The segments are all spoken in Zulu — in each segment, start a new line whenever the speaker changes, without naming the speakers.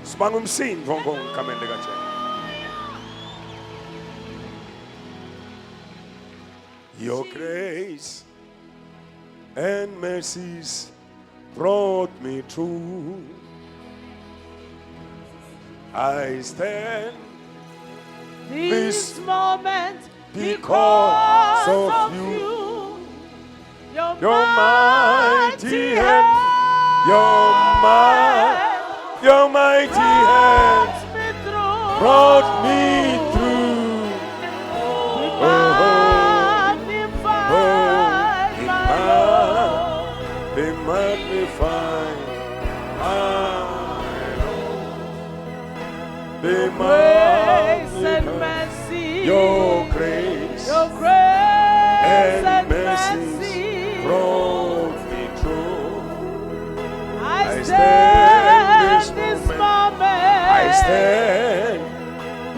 Sibanga umsindo ngonkamende kaJesu. Your grace and mercies brought me through. I stand
this moment
because of you. Your mighty hand, your mighty hand brought me through. Be magnified, be
grace and
magnified.
mercy,
Your grace
and
mercy brought me through.
I stand this moment.
I stand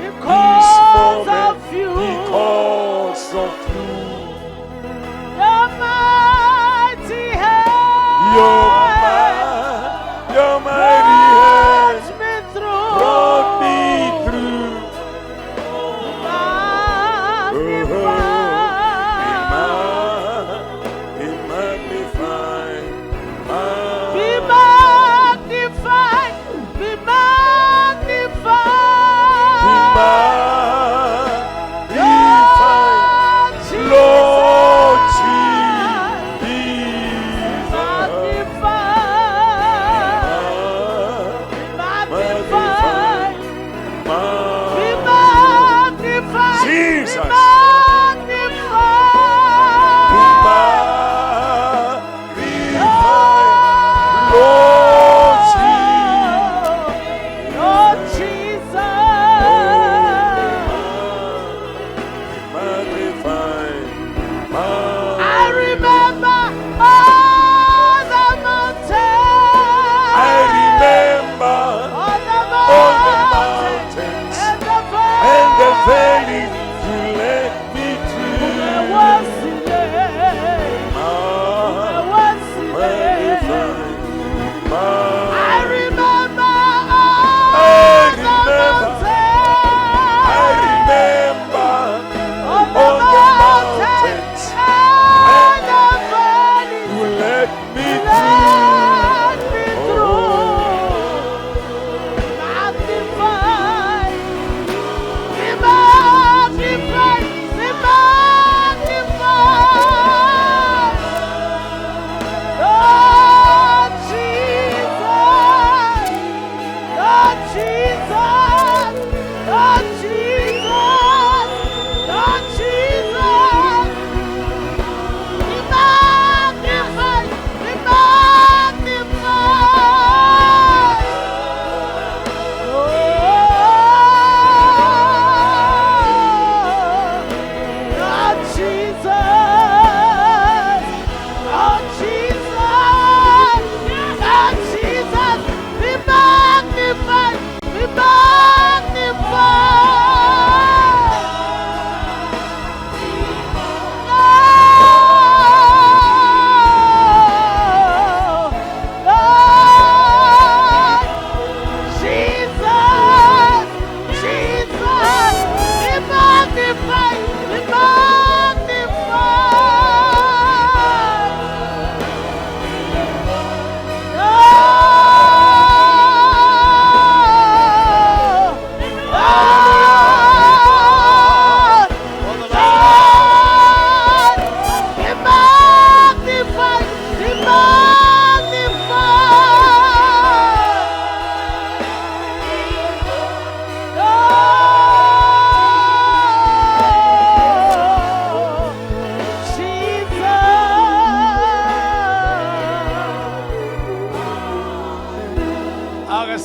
because of you.
Because of you.
Your mighty hand.
Your mighty hand
brought me through.
brought me through. Be magnified.
Be magnified. Be magnified.
Lord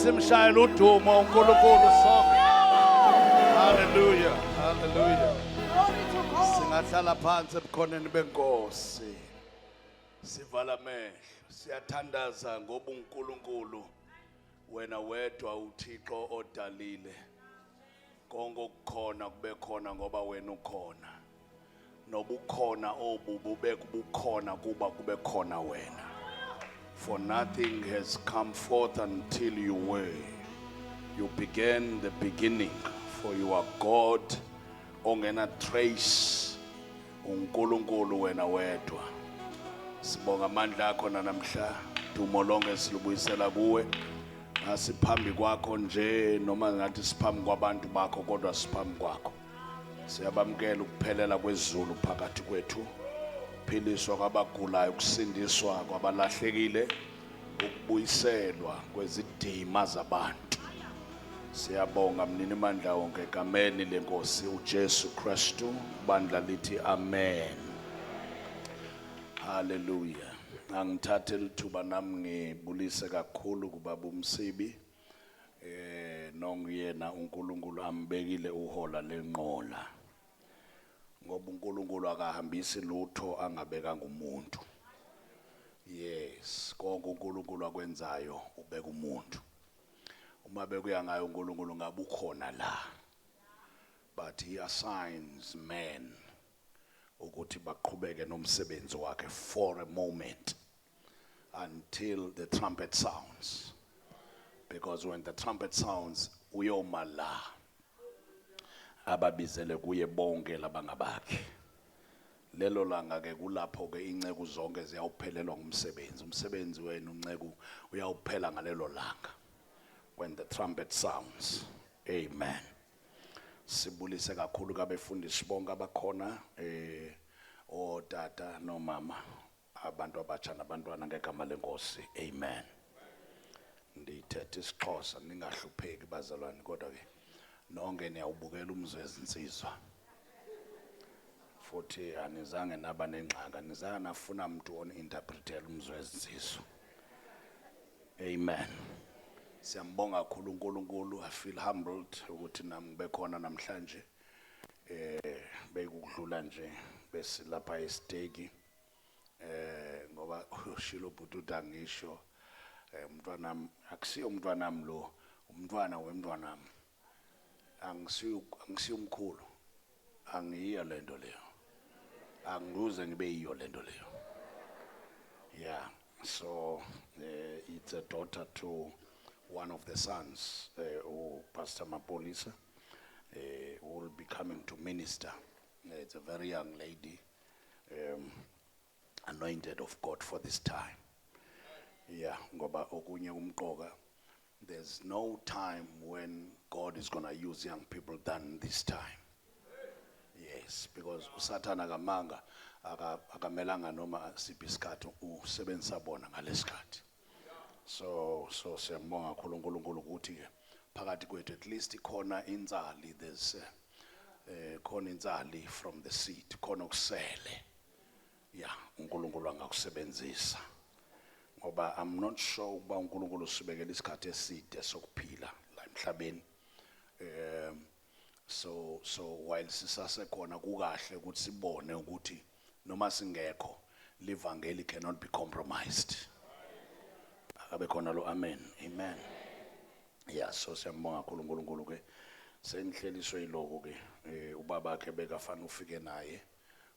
simshayela udumo uNkulunkulu sonke. Hallelujah, hallelujah. Singahlala phansi ebukhoneni benkosi. Sivala amehlo, siyathandaza ngoba uNkulunkulu wena wedwa uThixo odalile. Konke okukhona kube khona ngoba wena ukhona. Nobukhona obu bube kubukhona kuba kube khona wena. For nothing has come forth until you were. You began the beginning, for you are God, ongena trace, uNkulunkulu wena wedwa. Sibonga amandla akho namhla, dumo lonke silubuyisela kuwe. Asiphambi kwakho nje noma ngathi siphambi kwabantu bakho kodwa siphambi kwakho. Siyabamkela ukuphelela kwezulu phakathi kwethu. Ukuphiliswa kwabagulayo, ukusindiswa kwabalahlekile, ukubuyiselwa kwezidima zabantu. Siyabonga mnini mandla wonke egameni lenkosi uJesu Kristu, bandla lithi amen. Hallelujah. Angithathe lithuba nami ngibulise kakhulu kubaba uMsibi nongiyena uNkulunkulu ambekile uhola lenqola. Ngoba uNkulunkulu akahambisi lutho angabeka ngumuntu. Yes, konke uNkulunkulu akwenzayo ubeka umuntu. Uma bekuya ngayo uNkulunkulu ngabe ukhona la. But he assigns men ukuthi baqhubeke nomsebenzi wakhe for a moment until the trumpet sounds. Because when the trumpet sounds, uyoma la. Ababizele kuye bonke labangabakhe. Lelo langa ke kulapho ke inceku zonke ziyawuphelelwa ngumsebenzi. Umsebenzi wenu unceku uyawuphela ngalelo langa. When the trumpet sounds. Amen. Sibulise kakhulu kabefundisi bonke abakhona otata no mama abantu abatsha nabantwana ngegama lenkosi. Amen. Ndithethe isiXhosa ningahlupheki bazalwane kodwa ke nonke niyawubukela umzwezi insizwa. Futhi anizange naba nengxaka, nizange nafuna umuntu on-interpretela umzwezi insizwa. Amen. Siyambonga kakhulu uNkulunkulu. I feel humbled ukuthi nami ngibe khona namhlanje. Bekudlula nje besilapha esiteki. Ngoba ushilo bhutuda ngisho umntwana nami akusiyo umntwana nami lo, umntwana wemntwana nami. Angisiyo umkhulu. Angiyiyo lento leyo. Angizuze ngibe yiyo lento leyo. Yeah, so it's a daughter to one of the sons, Pastor Mapolisa, who will be coming to minister. It's a very young lady, anointed of God for this time. Yeah, ngoba okunye umqoka. There's no time when God is going to use young people than this time. Yes, because uSathana akamanga akamelanga noma siphi isikhathi usebenzisa bona ngalesikhathi. So siyambonga kakhulu uNkulunkulu ukuthi ke phakathi kwethu at least khona inzali, there's khona inzali from the seed, khona okusele. Yeah, uNkulunkulu angakusebenzisa. Ngoba I'm not sure ukuba uNkulunkulu usibekela isikhathi eside sokuphila la emhlabeni. So while sisasekhona kukahle ukuthi sibone ukuthi noma singekho livangeli cannot be compromised. Akabe khona lo amen. Amen. Yeah, so siyambonga kakhulu uNkulunkulu ke senihleliswe yiloko ke ubaba ke bekafana ufike naye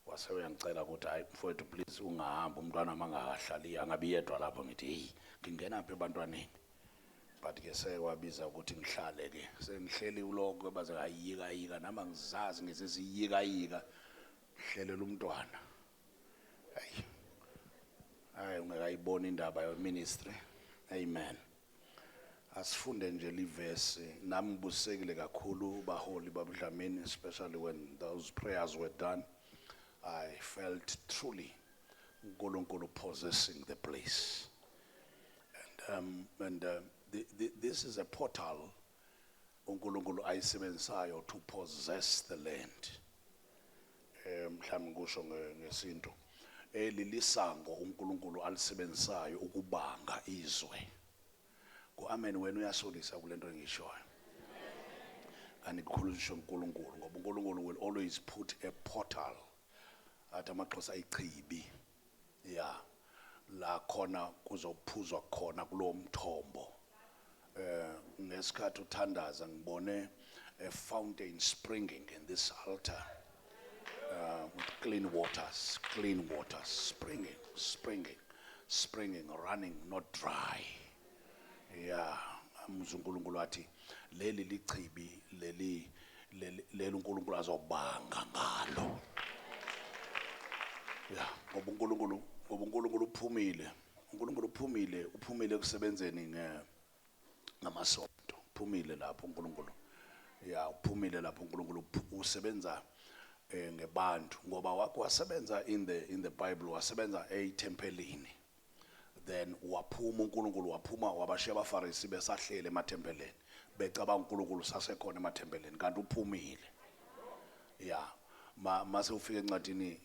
wase uyangicela ukuthi hayi mfowethu please ungahamba umntwana mangakahlali angabi yedwa lapho. Ngithi hey ngingena phe ebantwaneni. But ke sewabiza ukuthi ngihlale ke sengihleli uloko baze ayika nami ngizazi ngisiziyika hlelela umntwana. Hayi ungekayibona indaba yo ministry. Amen. Asifunde nje livesi nami ngibusekile kakhulu baholi babudlamini, especially when those prayers were done. I felt truly uNkulunkulu possessing the place. And this is a portal uNkulunkulu ayisebenzisayo to possess the land. Mhlawumbe ngisho ngesinto lilisango uNkulunkulu alisebenzisayo ukubanga izwe. Amen. Wena uyasolisa kulento engishoyo. Anikukhulumisha uNkulunkulu ngoba uNkulunkulu will always put a portal at amaXhosa ichibi. Yeah. La khona kuzophuzwa khona kulo mthombo. Ngesikhathi uthandaza ngibone a fountain springing in this altar. With clean waters springing. springing, running, not dry. Yeah, uNkulunkulu wathi leli lichibi leli uNkulunkulu azobanga ngalo. Yeah, ngoba uNkulunkulu uphumile. uNkulunkulu uphumile kusebenzeni ngamasonto. Uphumile lapho uNkulunkulu. Yeah, uphumile lapho uNkulunkulu usebenza ngebantu ngoba wasebenza in the Bible, wasebenza etempelini. Then waphuma uNkulunkulu waphuma wabashiya abaFarisi besahlele emathempeleni becabanga uNkulunkulu sasekhona emathempeleni kanti uphumile. Yeah, mase ufika encwadini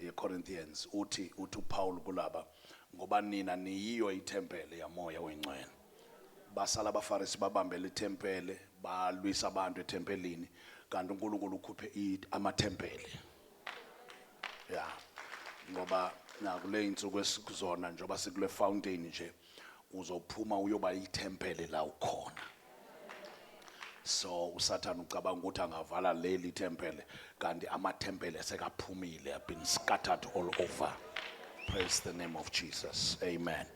yeCorinthians uthi uPaul kulaba ngoba nina niyiyo itempele yamoya weNgcwele. Basala abaFarisi babambele itempele balwisa abantu etempelini kanti uNkulunkulu ukhuphe amathempele. Yeah, ngoba nakule insuku esikuzona njengoba sikule fountain nje uzophuma uyoba itempele la ukhona. So uSathane ucabanga ukuthi angavala leli tempele kanti amathempele sekaphumile, have been scattered all over. Praise the name of Jesus. Amen.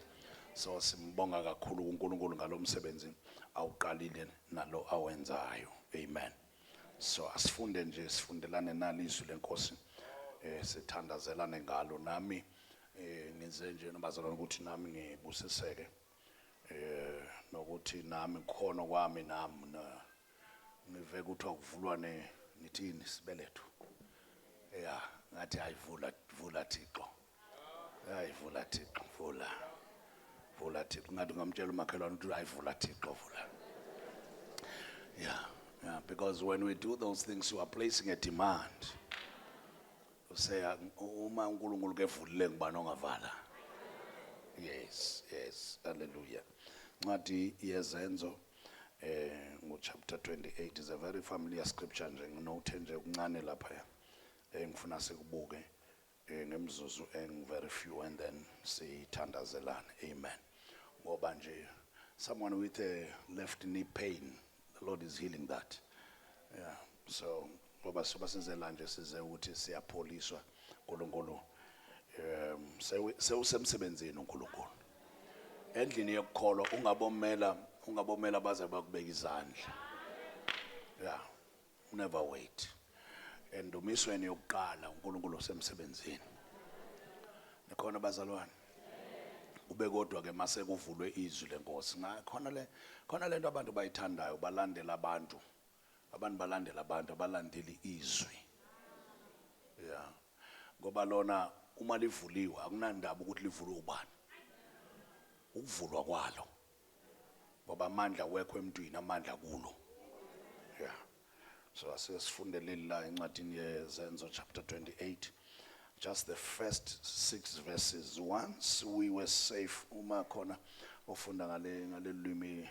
So simbonga kakhulu uNkulunkulu ngalomsebenzi awuqalile nalo awenzayo. Amen. So asifunde nje sifundelane nalizwi lenkosi sithandazelane ngalo. Nami ngize nje nobazalwane ukuthi nami ngibusiseke nokuthi nami khona kwami nami ngive ukuthi akuvulwa nithini sibeletho. Yeah, ngathi ayivula Thixo. Ayivula Thixo, vula Thixo. Ngathi ngamtshela umakhelwane ukuthi ayivula Thixo, vula. Yeah, because when we do those things you are placing a demand. You say uma uNkulunkulu kevulile ngibani ongavala. Yes, hallelujah. Ncwadi yezenzo chapter 28 is a very familiar scripture nje nginote nje kuncane lapha ngifuna sikubuke ngemzuzu very few and then sithandazelane. Amen. Ngoba nje someone with a left knee pain, the Lord is healing that. Yeah, so ngoba sobasizela nje size ukuthi siyapholiswa uNkulunkulu sewusemsebenzini uNkulunkulu endlini yokukholwa ungabomela baze bakubeka izandla. Yeah, never wait. Endumisweni yokuqala uNkulunkulu usemsebenzini. Nikhona bazalwane? Ube kodwa ke mase kuvulwe izwi lenkosi. Khona lento abantu bayithandayo balandela abantu abalandeli izwi. Yeah, ngoba lona uma livuliwe akunandaba ukuthi livulwe ubani. Ukuvulwa kwalo ngoba amandla wekho emntwini, amandla kulo. Yeah, so asesifundeleli la encwadini yezenzo chapter 28, just the first 6 verses. Once we were safe, uma khona ofunda ngale lwimi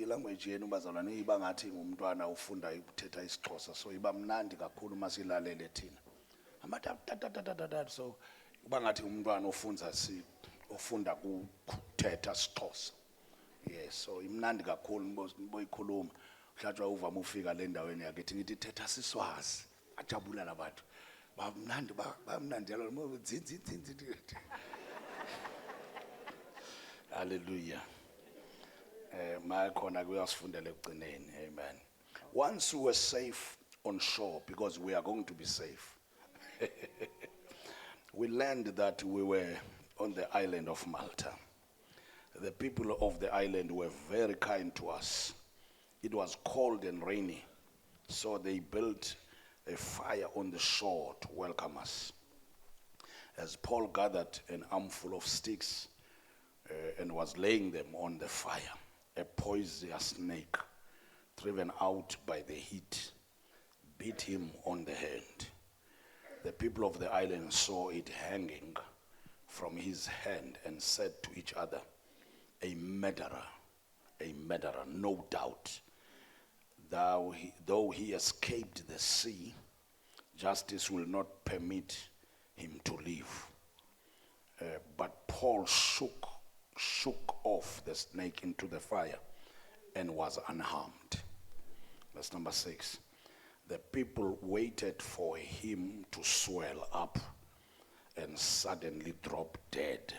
language yenu bazalwane iba ngathi ngumntwana ufunda ukuthetha isiXhosa, so iba mnandi kakhulu masilalele thina amatatatatatata. So iba ngathi umntwana ofunda ukuthetha isiXhosa. Yes, so imnandi kakhulu boyikhuluma. Mhlatshwa uvama ufika le ndaweni yakithi ngithi thetha siswazi ajabula labantu bamnandi yalo dzi. Hallelujah. Makhona kuyasifundela ekugcineni. Amen. Once we were safe on shore, because we are going to be safe. We learned that we were on the island of Malta. The people of the island were very kind to us. It was cold and rainy, so they built a fire on the shore to welcome us. As Paul gathered an armful of sticks and was laying them on the fire, a poisonous snake, driven out by the heat, bit him on the hand. The people of the island saw it hanging from his hand and said to each other, a murderer, no doubt. Though he escaped the sea, justice will not permit him to live. But Paul shook off the snake into the fire and was unharmed. Verse number 6. The people waited for him to swell up and suddenly dropped dead.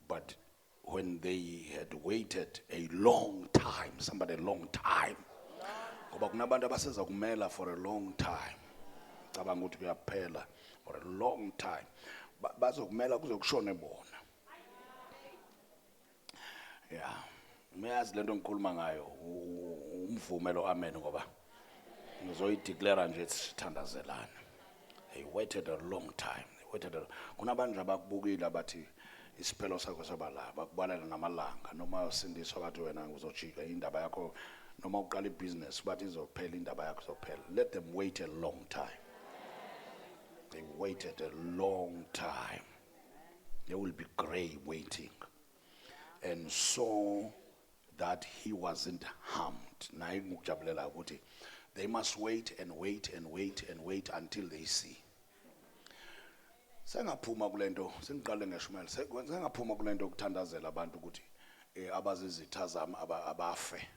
But when they had waited a long time, somebody a long time, ngoba kunabantu abaseza kumela for a long time, cabanga ukuthi kuyaphela for a long time, bazokumela kuze kushone bona. Yeah, uyazi lento ngikhuluma ngayo, umvumelo amen ngoba ngizoyideclare nje sithandazelana. They waited a long time. Kunabantu abakubukile abathi isiphelo sakho sabala bakubalela namalanga noma usindiswa bathi wena uzojika indaba yakho noma uqala ibusiness bathi izophela indaba yakho izophela. Let them wait a long time. They waited a long time. They will be gray waiting and saw that he wasn't harmed. Naye ngikujabulela ukuthi they must wait and wait and wait and wait until they see. Sengaphuma kulento sengiqale ngeshumela sengaphuma kulento ukuthandazela abantu ukuthi abazizitha zami abafe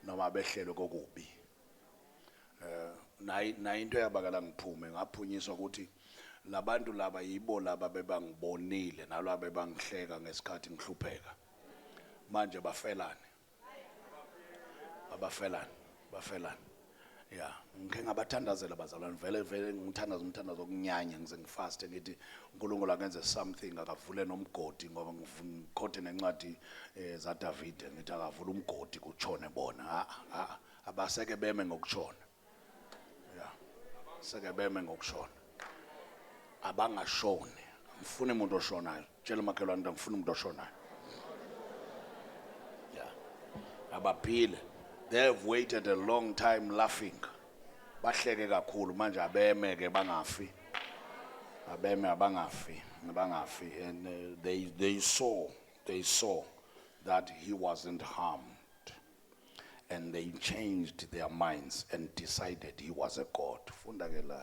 noma behlelo kokubi. Na into yabakala ngiphume ngaphunyiswa ukuthi labantu laba yibo laba bebangibonile nalabo bebangihleka ngesikhathi ngihlupheka. Manje bafelane. Bafelane. Yeah, ngike ngabathandazela bazalwane vele ngithandaza umthandazo okunyanya ngize ngifaste ngithi uNkulunkulu akenze something akavule nomgodi ngoba ngikhothe nencwadi za David ngithi akavula umgodi kuchone bona. Abaseke beme ngokuchona. Yeah, seke beme ngokuchona. Abangashone. Ngifuna umuntu oshonayo. Tshela makhelwane ukuthi ngifuna umuntu oshonayo. Yeah. Abaphile. They have waited a long time laughing. Bahleke kakhulu manje abeme ke bangafi. Abeme abangafi. And they saw that he wasn't harmed. And they changed their minds and decided he was a god. Funda ke la.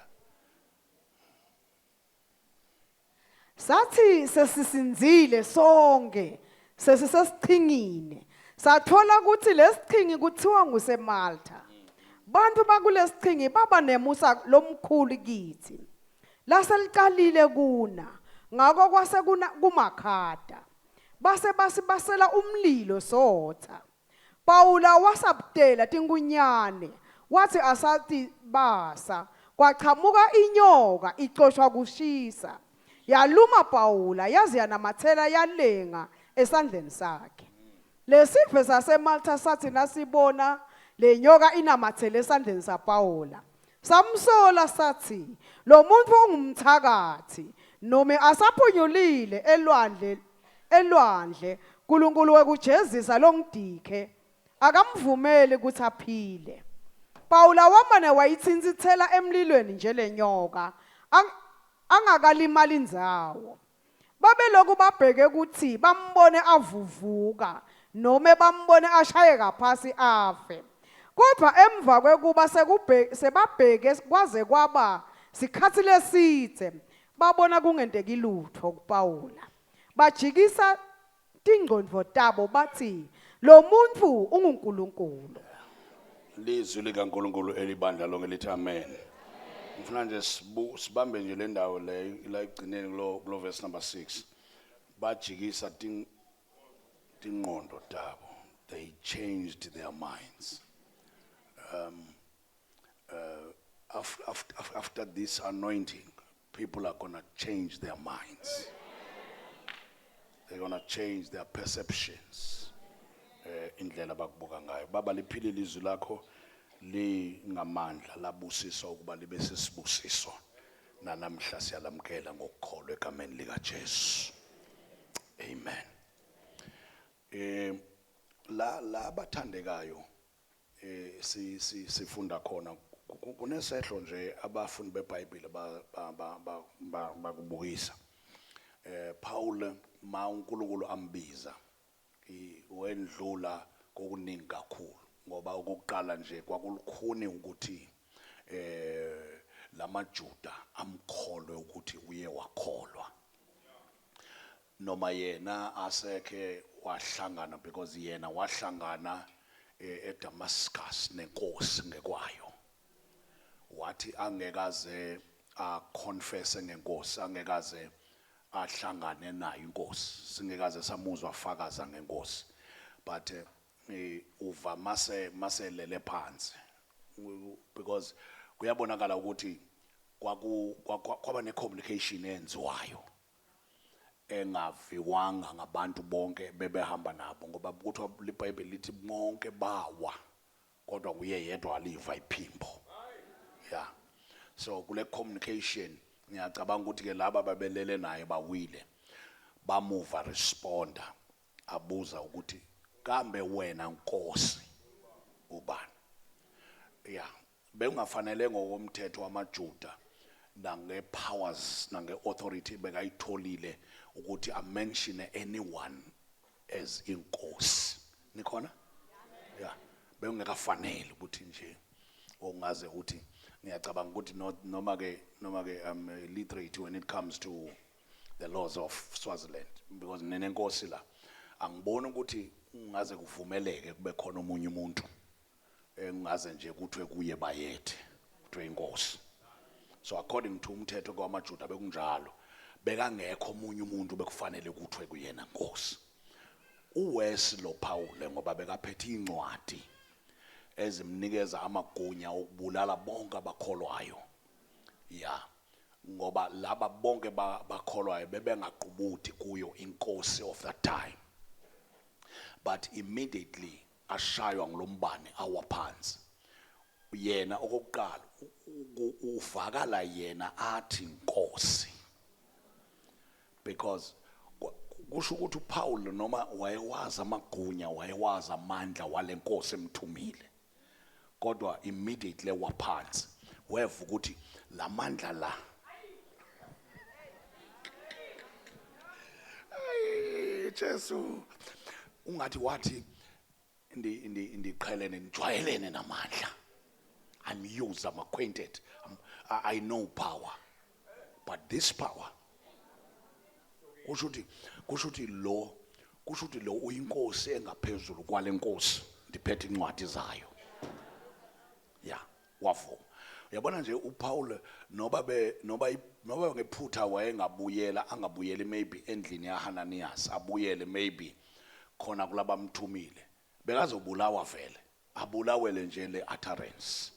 Sathi sesisinzile sonke sesisesithingini sathola ukuthi lesithingi kuthiwa nguseMalta. Bantu bakulesithingi baba nemusa lomkhulu kithi. Laseliqalile kuna ngako kwase kumakhada. Base basela umlilo sotha. Paula wasabdela tingunyane wathi asathi basa kwaqhamuka inyoka ixoshwa kushisa. Yaluma Paula yazi yanamathela yalenga esandleni sakhe. Lesiphe saseMalta sathi nasibona lenyoka inamathele esandleni saPaula. Samsola sathi lo muntu ungumthakathi noma asaphunyulile elwandle uNkulunkulu wekujezisa longidike akamvumeli ukuthi aphile. Paula wamane wayithinzithela emlilweni nje lenyoka angakalimali indzawo. Babeloku babheke ukuthi bambone avuvuka noma bambone ashaye kaphasi afe. Kodwa emva kwekuba sebabheke kwaze kwaba sikhathi lesithe babona kungenteki lutho kuPaula. Bajikisa tingqondo tabo bathi lo muntu unguNkulunkulu.
Lizwi likaNkulunkulu elibandla lonke lithi amen. Ngifuna nje sibambe nje le ndawo le la igcineni kulo verse number 6. Bajikisa tingqondo tabo. They changed their minds. After this anointing, people are going to change their minds. They're going to change their perceptions. Indlela bakubuka ngayo. Baba liphilile izwi lakho lingamandla labusiswa ukuba libe sisibusiso. Nanamhla siyalamkela ngokukholwa egameni lika Jesu. Amen. La bathandekayo sifunda khona kunesehlo nje abafundi beBhayibheli bakubukisa. Paul ma uNkulunkulu ambiza wendlula kokuningi kakhulu ngoba ukuqala nje kwakulukhuni ukuthi lamaJuda amkholwe ukuthi uye wakholwa noma yena aseke wahlangana because yena wahlangana eDamascus nenkosi ngekwayo wathi angekaze confess ngenkosi angekaze ahlangane nayo inkosi singekaze samuzwa afakaza ngenkosi but uva maselele phansi because kuyabonakala ukuthi kwaba necommunication enziwayo engaviwanga ngabantu bonke bebehamba nabo ngoba kuthiwa iBhayibheli lithi bonke bawa kodwa kuye yedwa aliva iphimbo yeah so kule communication ngiyacabanga ukuthi ke laba babelele naye bawile bamuva responda abuza ukuthi kambe wena Nkosi ubani yeah bengafanele ngokomthetho wamaJuda nange powers nange authority bekayitholile ukuthi a mention anyone as inkosi nikhona yeah bengekafanele ukuthi nje ongaze uthi ngiyacabanga ukuthi noma ke I'm illiterate when it comes to the laws of Swaziland because nenenkosi la angiboni ukuthi ungaze kuvumeleke kube khona omunye umuntu engaze nje kuthwe kuye bayethe kuthiwe inkosi so according to umthetho kwamaJuda bekunjalo bekangekho omunye umuntu bekufanele kuthwe kuyena Nkosi uWes lo Paul ngoba bekaphethe incwadi ezimnikeza amagunya okubulala bonke abakholwayo yeah ngoba laba bonke bakholwayo bebengaqubuthi kuyo inkosi of that time but immediately ashaywa ngulombane awaphansi yena okokuqala uvakala yena athi Nkosi because kusho ukuthi uPaul noma wayewazi amagunya wayewazi amandla walenkosi emthumile kodwa immediately waphansi weva ukuthi lamandla la ay Jesu ungathi wathi indiqhelene nijwayelene namandla I'm used I'm acquainted I know power but this power kushuthi lo uyinkosi engaphezulu kwalenkosi ndiphethe incwadi zayo yeah wafo uyabona nje uPaul noba ngephutha wayengabuyela angabuyeli maybe endlini yaHananias abuyele maybe khona kulaba mthumile bekazobulawa vele abulawele nje le utterance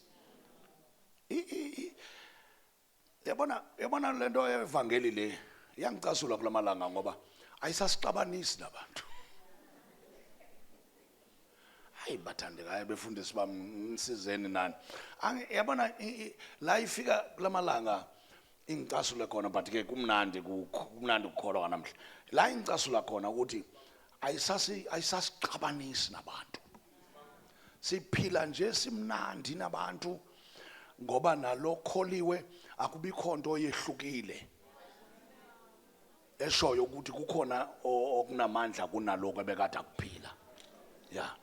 yabona lento yevangeli le yangicasula kulamalanga ngoba ayisasixabanisi labantu hayi bathandekayo befundisi bami nisizeni nani yabona la ifika kulamalanga ingicasula khona but ke kumnandi ukukholwa namhla la ingicasula khona ukuthi ayisasixabanisi nabantu siphila nje simnandi nabantu ngoba nalokholiwe akubikho into yehlukile eshoyo ukuthi kukhona okunamandla kunaloko ebekade akuphila yeah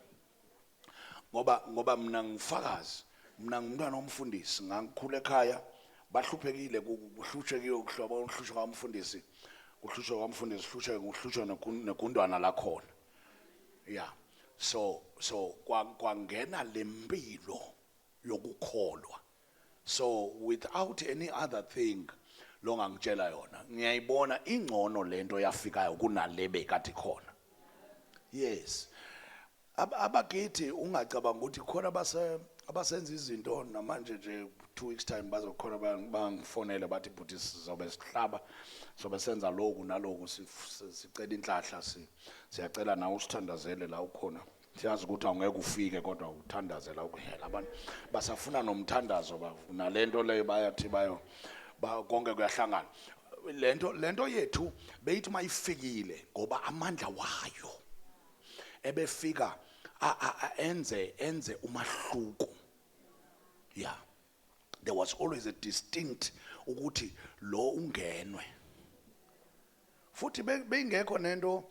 ngoba mina ngifakazi mina ngumntwana womfundisi ngangikhula ekhaya bahluphekile kuhlutshekiwe ukuhloba uhlutsho kwamfundisi uhlutsho negundwana lakhona yeah so kwangena lempilo yokukholwa so without any other thing lo ngangitshela yona ngiyayibona ingcono lento yafikayo kunalebe kade khona yes abakithi ungacabanga ukuthi khona abasenza izinto namanje nje 2 weeks time bazokhona bangifonela bathi buthi sizobe sihlaba sobe senza lokhu nalokhu sicela inhlahla siyacela nawe usithandazele la ukhona siyazi ukuthi awungeke ufike kodwa uthandazela ukuhela abantu basafuna nomthandazo nalento leyo bayathi konke kuyahlangana lento yethu beyithi mayifikile ngoba amandla wayo ebefika enze umahluko yeah there was always a distinct ukuthi lo ungenwe futhi bengekho nento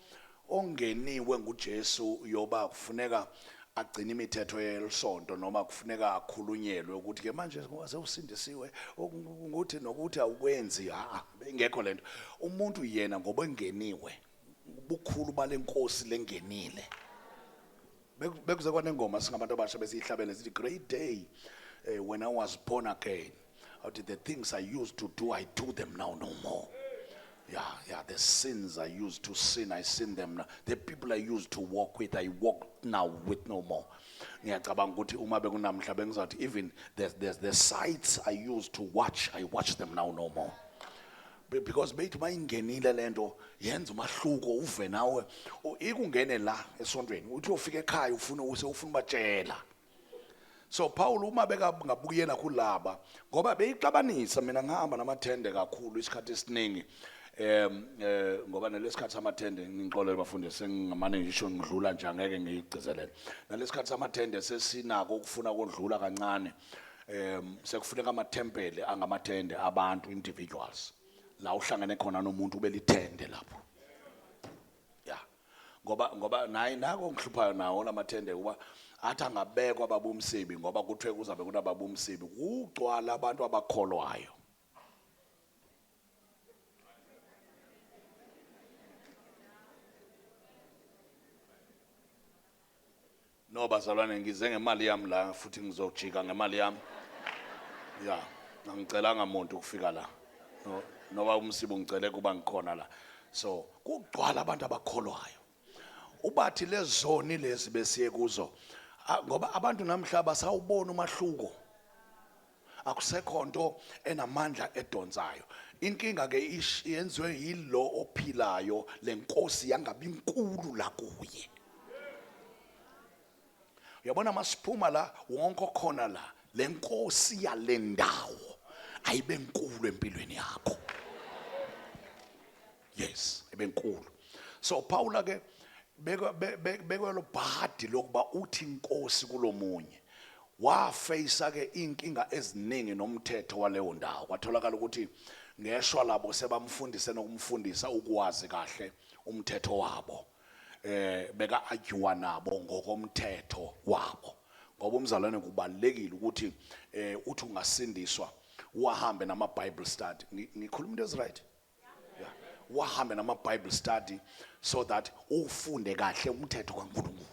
ongeniwe nguJesu yoba kufuneka agcina imithetho yesonto noma kufuneka akhulunyelwe ukuthi ke manje sewusindisiwe ukuthi nokuthi awukwenzi bengekho lento umuntu yena ngoba engeniwe ubukhulu balenkosi lengenile bekuze kwanengoma singabantu abasha besihlabele sithi great day when I was born again the things I used to do, I do them now no more. Yeah, the sins I used to sin, I sin them now. The people I used to walk with, I walk now with no more. Ngiyacabanga ukuthi uma bekunamhla bengizathi even there's the sites I used to watch, I watch them now no more. Because bethi mayingenile lento yenza umahluko uve nawe ikungene la esontweni uthi ufika ekhaya ufuna batshela. So Paul uma ngabukuyela kulaba ngoba beyixabanisa mina ngihamba namathende kakhulu isikhathi esiningi ngoba nalesikhathi samathende ngixolele bafundi sengamane ngisho ngidlula nje angeke ngiyigcizelele nalesikhathi samathende sesinako ukufuna kodlula kancane sekufuneka amathempele angamathende abantu individuals la uhlangene khona nomuntu ubelithende lapho ngoba nayi nako ngihluphayo nawo lamathende kuba athi angabekwa ababumsibi ngoba kuthiwe kuzabe kunababumsibi kugcwala abantu abakholwayo. No bazalwane ngize ngemali yami la futhi ngizojika ngemali yami. Angicelanga umuntu ukufika la. Noba umsibo ngicele kuba ngikhona la. So kugcwala abantu abakholwayo. Ubathi lezoni lezi besiye kuzo ngoba abantu namhlaba sawubona umahluko. Akusekho nto enamandla edonsayo. Inkinga ke yenziwe yilo ophilayo lenkosi yangabi inkulu la kuye. Uyabona masiphuma la wonke khona la lenkosi yalendawo ayibe nkulu empilweni yakho. Yes, ibe nkulu. So Paul ke bekwelo bhadi lokuba uthi inkosi kulomunye wafacea ke inkinga eziningi nomthetho waleyo ndawo kwatholakala ukuthi ngeshwa labo sebamfundise nokumfundisa ukwazi kahle umthetho wabo beka argue nabo ngokomthetho wabo ngoba umzalwane kubalekile ukuthi uthi ungasindiswa uhambe nama Bible study ngikhuluma into eziright wahambe nama Bible study so that ufunde kahle umthetho kaNkulunkulu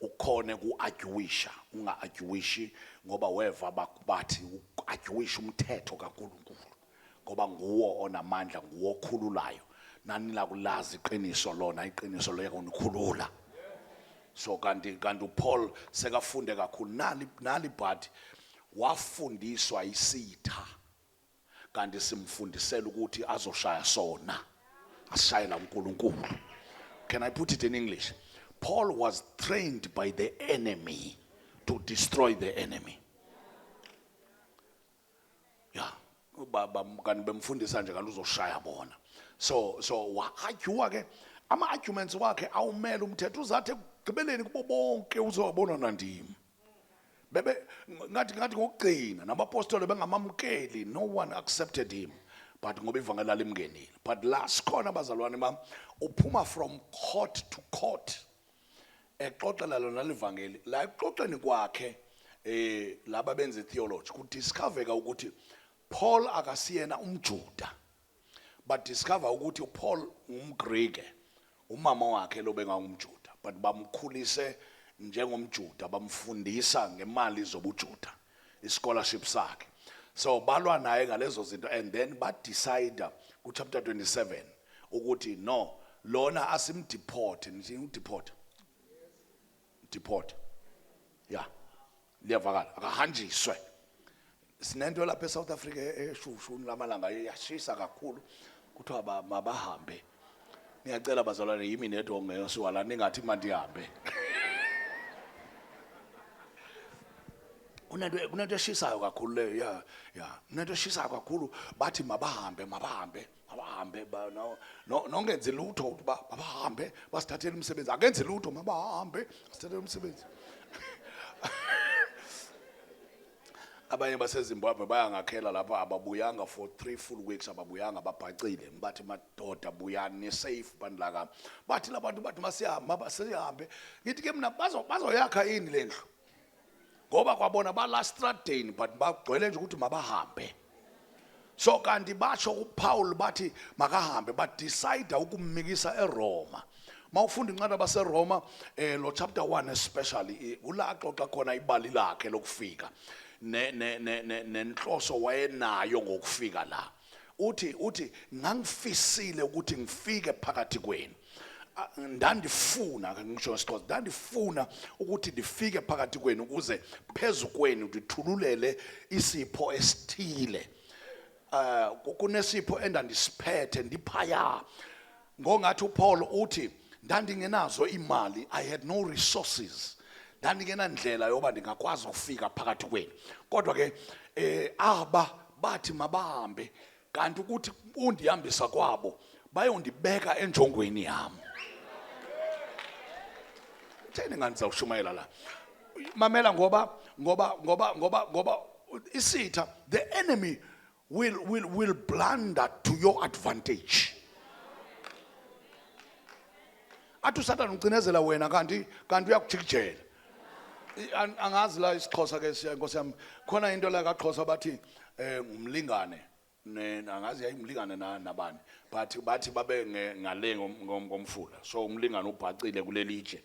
ukhone kuarguisha unga-arguishi ngoba weva bathi uarguisha umthetho kaNkulunkulu ngoba nguwo onamandla nguwo okhululayo nani la kulazi iqiniso lona iqiniso liyakunikhulula. So kanti uPaul sekafunde kakhulu nali but wafundiswa isitha kanti simfundisela ukuthi azoshaya sona ashayela uNkulunkulu. Can I put it in English? Paul was trained by the enemy to destroy the enemy. Kanti bemfundisa nje kanti uzoshaya bona. So wa-argue ke ama-arguments wakhe awumele umthetho uzathi ekugqibeleni kubo bonke uzobona nandimi. Ngathi ngokugcina nabapostoli bengamamukeli, no one accepted him but ngoba ivangeli lalimngenile. But last khona abazalwane bami uphuma from court to court exoxela lona livangeli la exoxeni kwakhe laba benze theology kudiscovereka ukuthi Paul akasiyena umJuda but discover ukuthi uPaul umGreek umama wakhe lo bengangumJuda but bamkhulise njengomJuda bamfundisa ngemali zobuJuda ischolarship sakhe. So balwa naye ngalezo zinto and then ba decide ku chapter 27 ukuthi no lona asimdeport deport liyavakala akahanjiswe. Sinento lapha eSouth Africa eshushu lamalanga yashisa kakhulu kuthiwa mabahambe. Ngiyacela bazalwane yimi nedwa ngeyosiwala ningathi manje ihambe. Kunento eshisayo kakhulu leyo kunento eshisayo kakhulu bathi mabahambe nongenze lutho ukuthi bahambe basithathele umsebenzi akenze lutho mabahambe basithathele umsebenzi. Abanye baseZimbabwe bayangakhela lapha ababuyanga for 3 full weeks ababuyanga babhacile bathi madoda buyani safe bandlaka bathi labantu bathi masihambe ngithi ke mina bazoyakha yini lendlu ngoba kwabona bala Stratton but bagcwele nje ukuthi mabahambe. So kanti basho uPaul bathi makahambe but decide ukummikisa eRoma. Mawufunda incwadi baseRoma lo chapter 1 especially ula axoxa khona ibali lakhe lokufika nenhloso wayenayo ngokufika la. Uthi ngangifisile ukuthi ngifike phakathi kwenu. Ndandifuna ngisho ngesixhosa ndandifuna ukuthi ndifike phakathi kwenu ukuze phezu kwenu ndithululele isipho esithile. Kunesipho endandisiphethe ndiphaya. Ngongathi uPaul uthi ndandingenazo imali, I had no resources. Ndandingena ndlela yoba ndingakwazi ukufika phakathi kwenu. Kodwa ke aba bathi mabahambe kanti ukuthi undihambisa kwabo bayondibeka enjongweni yami. Theni ngani ushumayela la. Mamela ngoba isitha, the enemy will blunder to your advantage. Athu Satan ucinezela wena kanti uyakujikijela. Angazi la isixhosa ke Nkosi yami khona into la kaXhosa bathi umlingane angazi yayimlingane nabani bathi babe ngale ngomfula. So umlingane ubhacile kulelitshe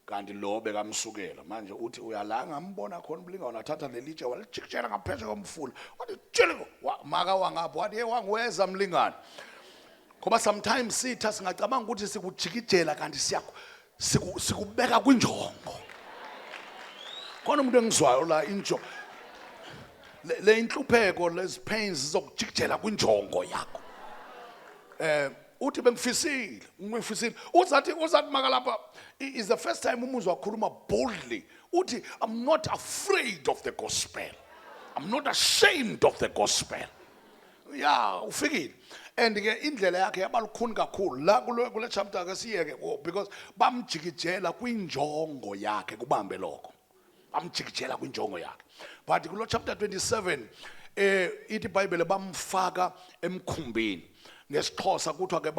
kanti lo bekamsukela manje uthi uyala ngambona khona umlingane wathatha lelitshe walijikijela ngaphezulu komfula wathi tshilo maka wangapho wathi wangiweza mlingane. Ngoba sometimes sitha singacabanga ukuthi sikujikijela kanti sikubeka kwinjongo. Khona umuntu engizwayo la injongo le inhlupheko lezi pains zokujikijela kwinjongo yakho. Uthi bengifisile uzathi makalapha is the first time umuzwa wakhuluma boldly uthi I'm not afraid of the gospel, I'm not ashamed of the gospel. Yeah, ufikile. And ke indlela yakhe yabalukhuni kakhulu la kule chapter ke siyeke because bamjikijela kwinjongo yakhe kubambe lokho. Bamjikijela kwinjongo yakhe. But kulo chapter 27 ithi iBhayibheli bamfaka emkhumbini. Ngesixhosa kuthiwa ke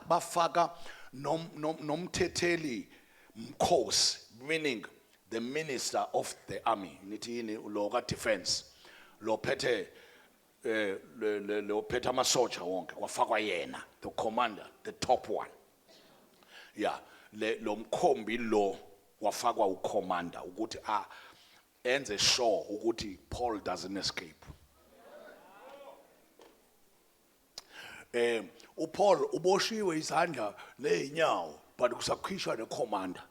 bafaka nomthetheli mkhosi, meaning the minister of the army. Nithi yini lo ka defense lo phethe lo phethe amasoja wonke wafakwa yena, the commander, the top one. Yeah, lo mkhombi lo wafakwa ucommander ukuthi enze sure ukuthi Paul doesn't escape. uPaul uboshiwe izandla neenyawo but kusakhishwa necommander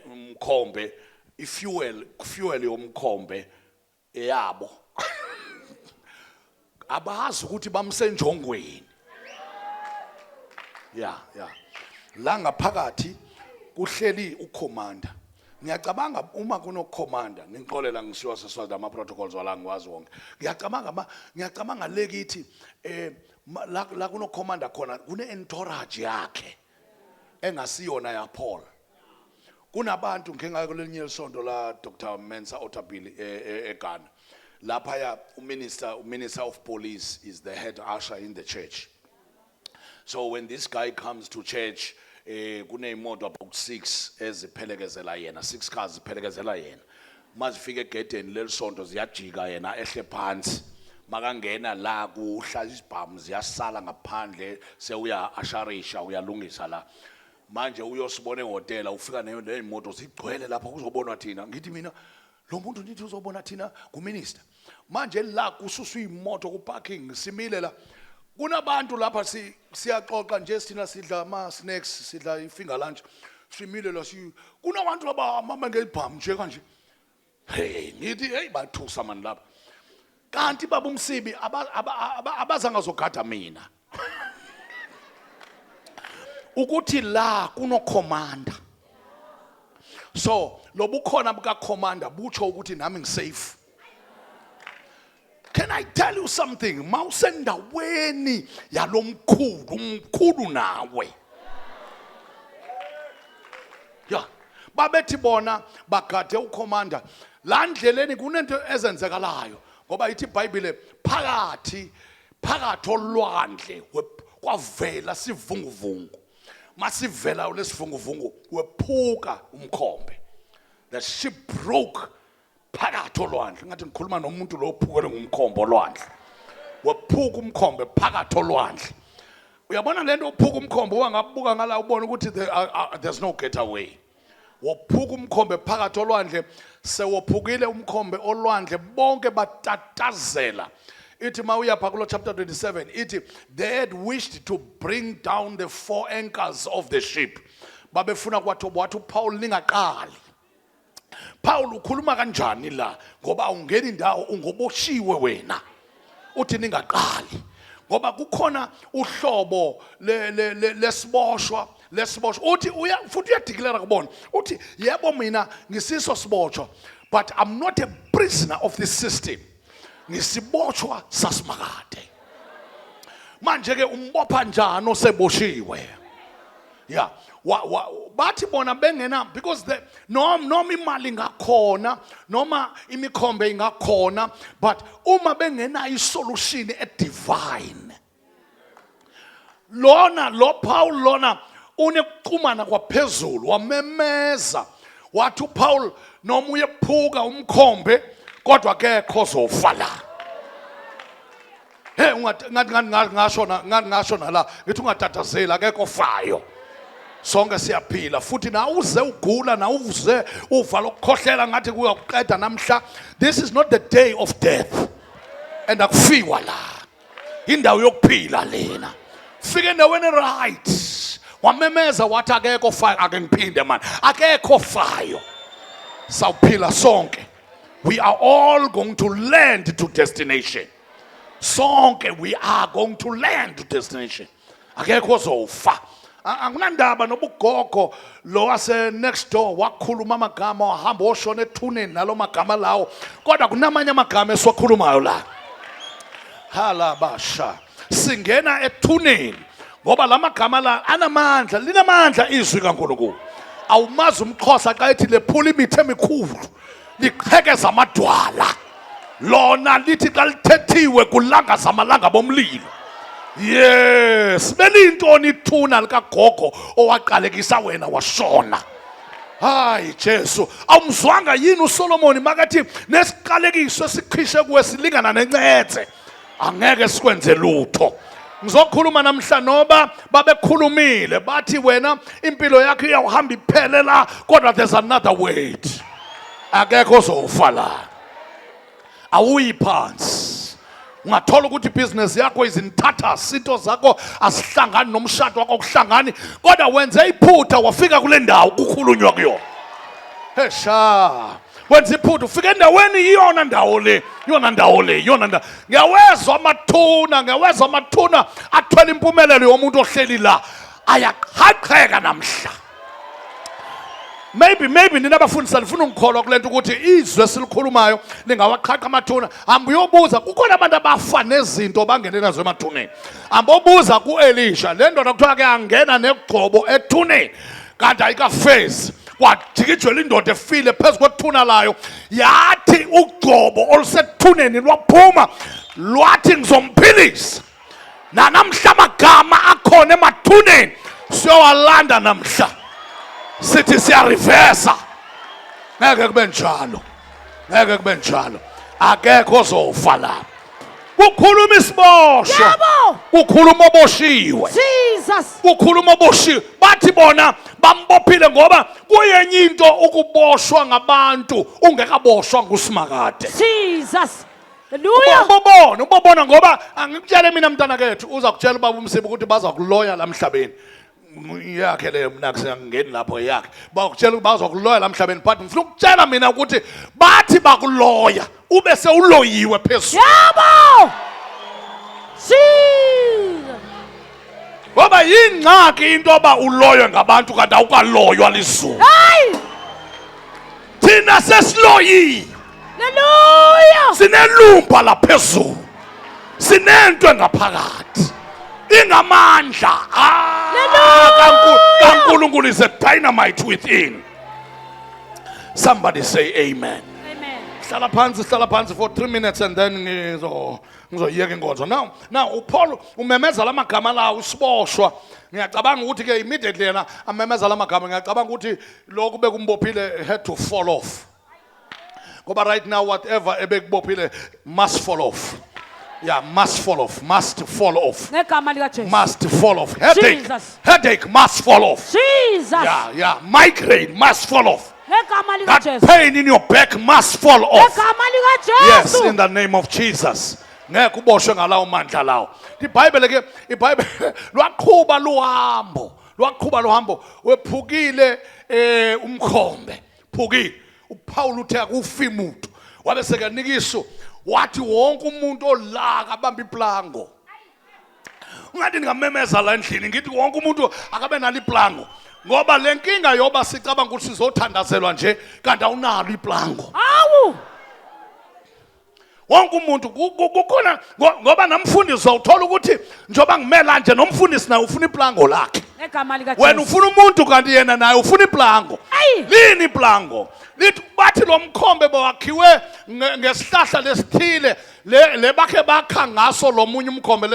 umkhombe ifuel yomkhombe eyabo abazi ukuthi bamsenjongweni. Yeah la ngaphakathi kuhleli ucommander. Ngiyacabanga uma kuno commander ngixolela ngisiwa seswazi ama protocols wala ngiwazi wonke. Ngiyacabanga lekithi la kuno commander khona kune entourage yakhe engasiyona ya Paul. Kunabantu ngeke kulelinye isonto la Dr. Mensa Otabile eGhana. Lapha ya minister of police is the head usher in the church. So when this guy comes to church kuneimoto about 6 eziphelekezela yena, 6 cars ziphelekezela yena. Mazifika egedeni lelisonto ziyajika yena ehle phansi. Makangena la kuhlala isibhamu ziyasala ngaphandle sewuya asharisha uyalungisa la. Manje uyosibona ehotela ufika neimoto zigcwele lapha kuzobonwa thina. Ngithi mina lo muntu nithi uzobona thina kuminister. Manje la kususwa imoto ku parking simile la. Kunabantu lapha siyaxoxa nje sithina sidla ama snacks sidla ifinger lunch simile la kunabantu abahamba ngelibhamu nje kanje. Hey ngithi hey bathusa mani lapha. Kanti baba umsibi abazanga zogada mina. Ukuthi la kuno commander. So lobukhona buka commander butsho ukuthi nami ngisafe. Can I tell you something? Mausendaweni yalomkhulu nawe. Yeah. Babethi bona bagade ucommander. La ndleleni kunento ezenzekalayo ngoba ithi iBhayibheli phakathi olwandle kwavela sivunguvungu. Masivela lesivunguvungu wephuka umkhombe. The ship broke. Phakathi olwandle ngathi ngikhuluma nomuntu lo ophukele ngumkhombo olwandle. Wephuka umkhombe phakathi olwandle. Uyabona lento ophuka umkhombo wangabuka ngala ubona ukuthi there's no getaway. wophuka umkhombe phakathi olwandle sewophukile umkhombe olwandle bonke batatazela. Ithi mawuya pha chapter 27 ithi they had wished to bring down the 4 anchors of the ship. Babefuna wathi uPaul ningaqali. Paul ukhuluma kanjani la ngoba ungena indawo ungoboshiwe wena. Uthi ningaqali ngoba kukhona uhlobo lesiboshwa uthi futhi uyadeclare kubona uthi yebo mina ngisiso siboshwa but I'm not a prisoner of this system. Ngisiboshwa sasimakade. Manje ke umbopha njani oseboshiwe? Yeah. Bathi bona bengena because the noma imali ngakhona noma imikhombe ingakhona but uma bengena isolution edivine lo Paul lona unekuxhumana kwaphezulu wamemeza wathi uPaul noma uyephuka umkhombe kodwa kekho zofa la. Hey ngasho la ngithi ungatatazela akekho fayo. Sonke siyaphila futhi na uze ugula na uze uva lokukhohlela ngathi kuyoqeda namhla. This is not the day of death. And akufiwa la. Indawo yokuphila lena. Fike endaweni right. Wamemeza wathi akekho fayo ake ngiphinde man. Akekho fayo. Sawuphila sonke. We are all going to land to destination. Sonke we are going to land to destination. Akekho zofa. Angunandaba nobugogo lo wase next door wakhuluma amagama wahamba oshona ethuneni nalo magama lawo kodwa kunamanye amagama esiwakhulumayo la. Halabasha singena ethuneni ngoba lamagama la anamandla linamandla izwi kaNkulunkulu. Awumazi umXhosa xa ethi lephula imithe emikhulu liqhekeza amadwala lona lithi xa lithethiwe kulangaza amalanga bomlilo. Yes, belintoni ithuna likagogo owaqalekisa wena washona. Hayi Jesu, awumzwanga yini uSolomon makathi nesiqalekiso esikhishe kuwe silingana nencetse. Angeke sikwenze lutho. Ngizokhuluma namhla noba babekhulumile bathi wena impilo yakho iyahamba iphelela kodwa there's another word. Akekho zofa la. Awuyiphansi. Ungathola ukuthi business yakho izinthatha into zakho asihlangani nomshado wakho kuhlangani kodwa wenze iphutha wafika kule ndawo kukhulunywa kuyo. Hesha wenze iphutha ufike endaweni iyona ndawo le ngiyawezwa amathuna athwele impumelelo yomuntu ohleli la ayaqhaqheka namhla. Maybe nina abafundisa lifuna ngikholwa kulento ukuthi izwe silikhulumayo lingawaqhaqa amathuna. Hamba uyobuza kukhona abantu abafa nezinto bangene nazo emathuneni. Hamba ubuza kuElisha le ndoda kuthiwa ke angena negcobo ethuneni kanti ayikafezi wajikijwela indoda efile phezu kwethuna layo yathi ugcobo olusethuneni lwaphuma lwathi ngizomphilisa. Namhla amagama akhona emathuneni siyowalanda namhla. Sithi siya reverse. Ngeke kube njalo. Akekho zofa la. Ukhuluma isiboshwa.
Yebo.
Ukhuluma oboshiwe.
Jesus.
Ukhuluma oboshiwe. Bathi bona bambophile ngoba kuyenye into ukuboshwa ngabantu ungekaboshwa ngusimakade.
Jesus. Hallelujah.
Ubona ngoba angikutshele mina mntana kethu uza kutshela ubaba uMsibu ukuthi baza kuloya la emhlabeni. Yakhe le mina kusengeni lapho yakhe bakutshela bazokuloya la emhlabeni but ngifuna ukutshela mina ukuthi bathi bakuloya ube sewuloyiwe phezulu.
Yebo. Jesus.
Ngoba yingxaki into oba uloywe ngabantu kanti awukaloywa lizulu.
Hey!
Thina sesiloyi.
Hallelujah.
Sinelumba laphezulu. Sinento engaphakathi. Ingamandla. kaNkulunkulu is a dynamite within. Somebody say amen.
Amen.
Hlala phansi for 3 minutes and then ngizoyeka inkonzo. Now uPaul umemeza lamagama la usiboshwa. Ngiyacabanga ukuthi ke immediately yena amemeza lamagama ngiyacabanga ukuthi lokhu bekumbophile had to fall off. Ngoba right now whatever ebekubophile must fall off. Yeah, must fall off. Must fall off.
Ngegama lika Jesu.
Must fall off. Headache.
Jesus.
Headache must fall off.
Jesus.
Yeah. Migraine must fall off.
Ngegama lika
That
Jesu.
pain in your back must fall off.
Ngegama lika Jesu.
Yes, in the name of Jesus. Ngeke uboshwe ngalawo mandla lawo. iBhayibheli ke iBhayibheli lwaqhuba luhambo wephukile umkhombe. Phukile. uPaul uthe akufi umuntu. Wabe sekanikisho wathi wonke umuntu olaka abamba iplango. Ungathi ngingamemeza la endlini ngithi wonke umuntu akabe nalo iplango. Ngoba lenkinga yoba sicabanga ukuthi sizothandazelwa nje kanti awunalo iplango.
Awu.
Wonke umuntu kukhona ngoba namfundisi uthola ukuthi njoba ngimela nje nomfundisi naye ufuna iplango lakhe.
Ngegama lika Jesu.
Wena ufuna umuntu kanti yena naye ufuna iplango.
Ayi.
Lini iplango? Lithi bathi lo mkhombe bewakhiwe ngesihlahla lesithile le bakhe bakha ngaso lo munye umkhombe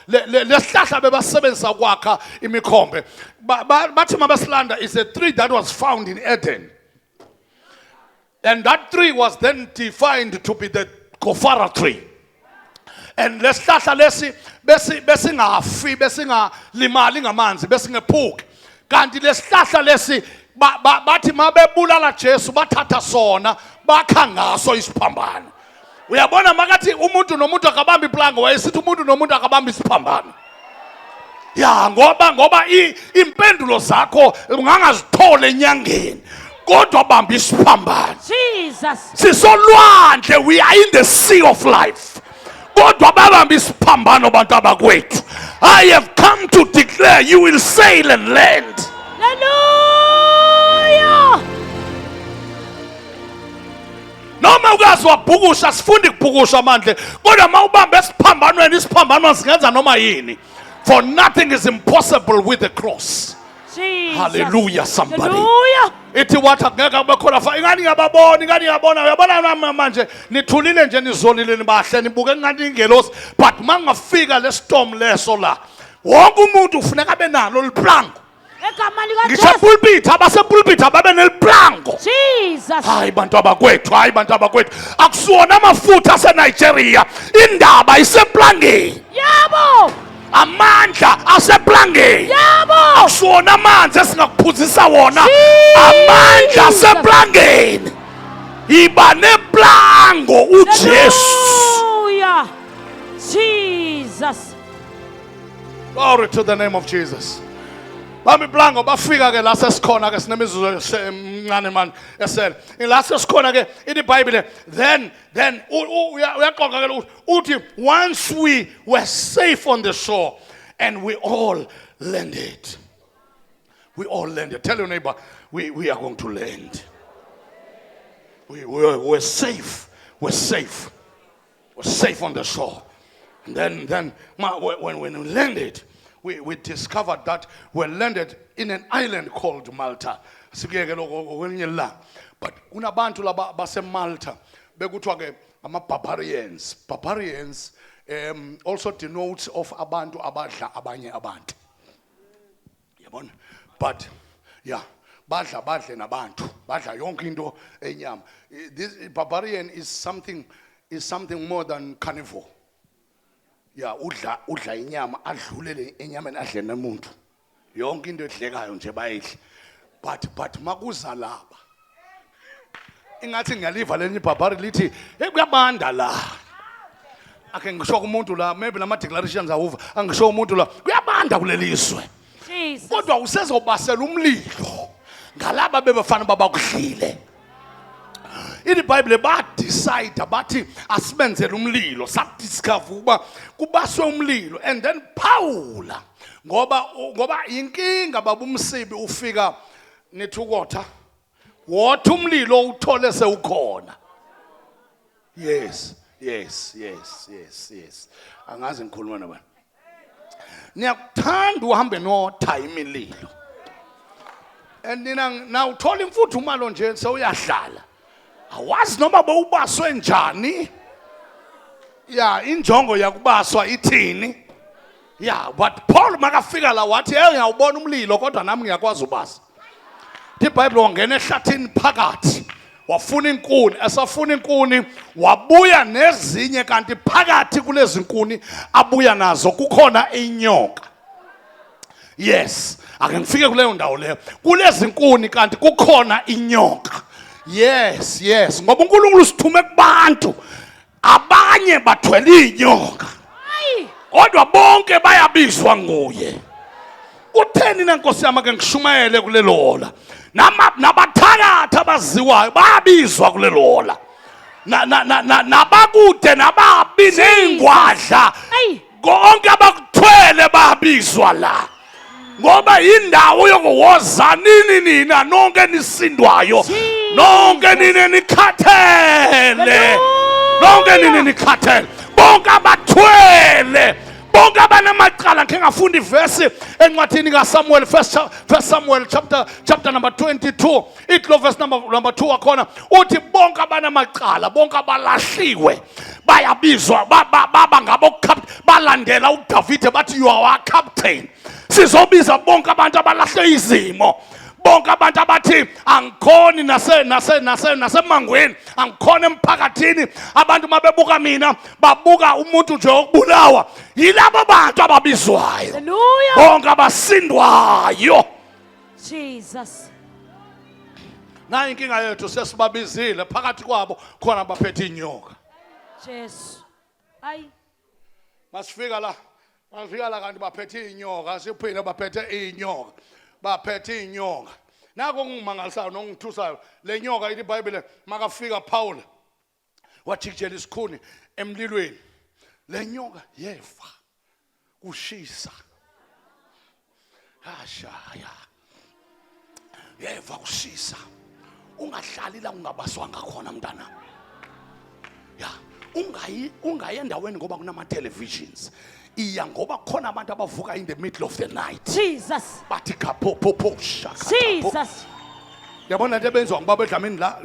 lesihlahla bebasebenzisa ukwakha imikhombe. Bathi mabasilanda is a tree that was found in Eden. And that tree was then defined to be the Gofara tree. And lesihlahla lesi besingafi besingalimali ngamanzi besingephuki. Kanti lesihlahla lesi bathi mabebulala Jesu bathatha sona bakha ngaso isiphambano. Uyabona makathi umuntu nomuntu akabamba iplango wayesithi umuntu nomuntu akabamba isiphambano. Ya ngoba impendulo zakho ungangazithola enyangeni. Kodwa bamba isiphambano.
Jesus.
Sisolwandle, we are in the sea of life. Kodwa babamba isiphambano bantu abakwethu. I have come to declare you will sail and land.
Hallelujah.
Noma ukazi wabhukusha sifundi kubhukusha amandle. Kodwa mawubamba esiphambanweni isiphambano singenza noma yini. For nothing is impossible with the cross.
Jesus.
Hallelujah somebody.
Hallelujah.
Ithi wathi akungeke kube khona fa ingani ngiyabona uyabona manje nithulile nje nizolile nibahle nibuke ngathi ingelosi but mangafika le storm leso la wonke umuntu ufuneka abe nalo liplango.
Ngegama lika
Ngisho
Jesu.
pulpit abasepulpit ababe neliplango.
Jesus.
Hayi bantu abakwethu akusiwona amafutha aseNigeria indaba iseplangeni.
Yabo.
Amandla aseplangeni.
Yabo.
Akusiwona amanzi esingakuphuzisa wona. Amandla aseplangeni. Iba neplango uJesu.
Hallelujah. Jesus.
Glory to the name of Jesus. Bami plango bafika ke la sesikhona ke sinemizuzu emncane man esele. La sesikhona ke iBhayibheli then uyaqonga ke uthi once we were safe on the shore and we all landed. We all landed. Tell your neighbor we are going to land. We're safe. We're safe. We're safe on the shore. And then when we landed we discovered that we landed in an island called Malta. But unabantu laba base Malta bekuthiwa ke ama-barbarians. Barbarians also denotes of abantu abadla abanye abantu. Yabona? But yeah, badle nabantu. Badla yonke into enyama. This barbarian is something more than carnivore. Ya udla inyama adlulele enyameni adle nomuntu yonke into edlekayo nje bayidle but makuza laba ingathi ngiyaliva lenye ibhabhari lithi kuyabanda la ake ngisho kumuntu la maybe lama declarations awuva angisho umuntu la kuyabanda kuleliswe
Jesus.
kodwa usezobasela umlilo ngalaba bebefana babakudlile. iBhayibheli decide bathi asibenzele umlilo sadiscover uba kubaswe umlilo and then Paula ngoba inkinga babumsibi ufika nethukotha wothi umlilo uthole sewukhona. Yes angazi ngikhuluma nabani niyakuthanda uhambe notha imililo and nina na uthola imfuthu umalo nje sewuyahlala awazi noma bowubaswe njani. Ya injongo yakubaswa ithini. Ya but Paul makafika la wathi ngiyawubona umlilo kodwa nami ngiyakwazi ubasa. iBhayibheli wangena ehlathini phakathi wafuna inkuni, esafuna inkuni wabuya nezinye, kanti phakathi kulezi nkuni abuya nazo kukhona inyoka. Yes, ake ngifike kuleyo ndawo leyo. Kulezi nkuni kanti kukhona inyoka. Yes, ngoba uNkulunkulu sithume kubantu, abanye bathwele inyoka,
Ayi.
kodwa bonke bayabizwa nguye. Kutheni na Nkosi yami ake ngishumayele kulelola? Nabathakathi abaziwayo bayabizwa kulelola. Nabakude nababi nengwadla,
Ayi.
konke abakuthwele bayabizwa la. Ngoba indawo yokuwoza nini nina nonke nisindwayo, nonke nini nikhathele, nonke nini nikhathele, bonke abathwele, bonke abanamacala. Ngeke ngafunda ivesi encwadini kaSamuel, first Samuel chapter number 22, ilo verse number 2 wakhona uthi bonke abanamacala, bonke abalahliwe bayabizwa, baba ngabo balandela uDavide bathi you are our captain. Sizobiza bonke abantu abalahle izimo, bonke abantu abathi angikhoni nasemangweni, angikhona emphakathini, abantu mabebuka mina babuka umuntu nje okubulawa. Yilabo bantu ababizwayo,
Hallelujah.
bonke abasindwayo.
Jesus.
Nayi inkinga yethu, sesibabizile, phakathi kwabo khona abaphethe inyoka.
Jesus. Ayi.
Masifika la kanti baphethe inyoka, siphinde baphethe inyoka, baphethe inyoka. Nako ngimangalisayo nongithusayo, le nyoka ithi iBhayibheli makafika Paul wajikijela isikhuni emlilweni, le nyoka yeva kushisa, ashaya yeva kushisa. Ungahlali la ungabaswanga khona mntana. Ya, ungayi endaweni ngoba kunama televisions. Iya ngoba khona abantu abavuka in the middle of the night.
Jesus.
Bathi kapho shaka.
Jesus.
Yabona into ebenziwa ngibaba eDlamini la,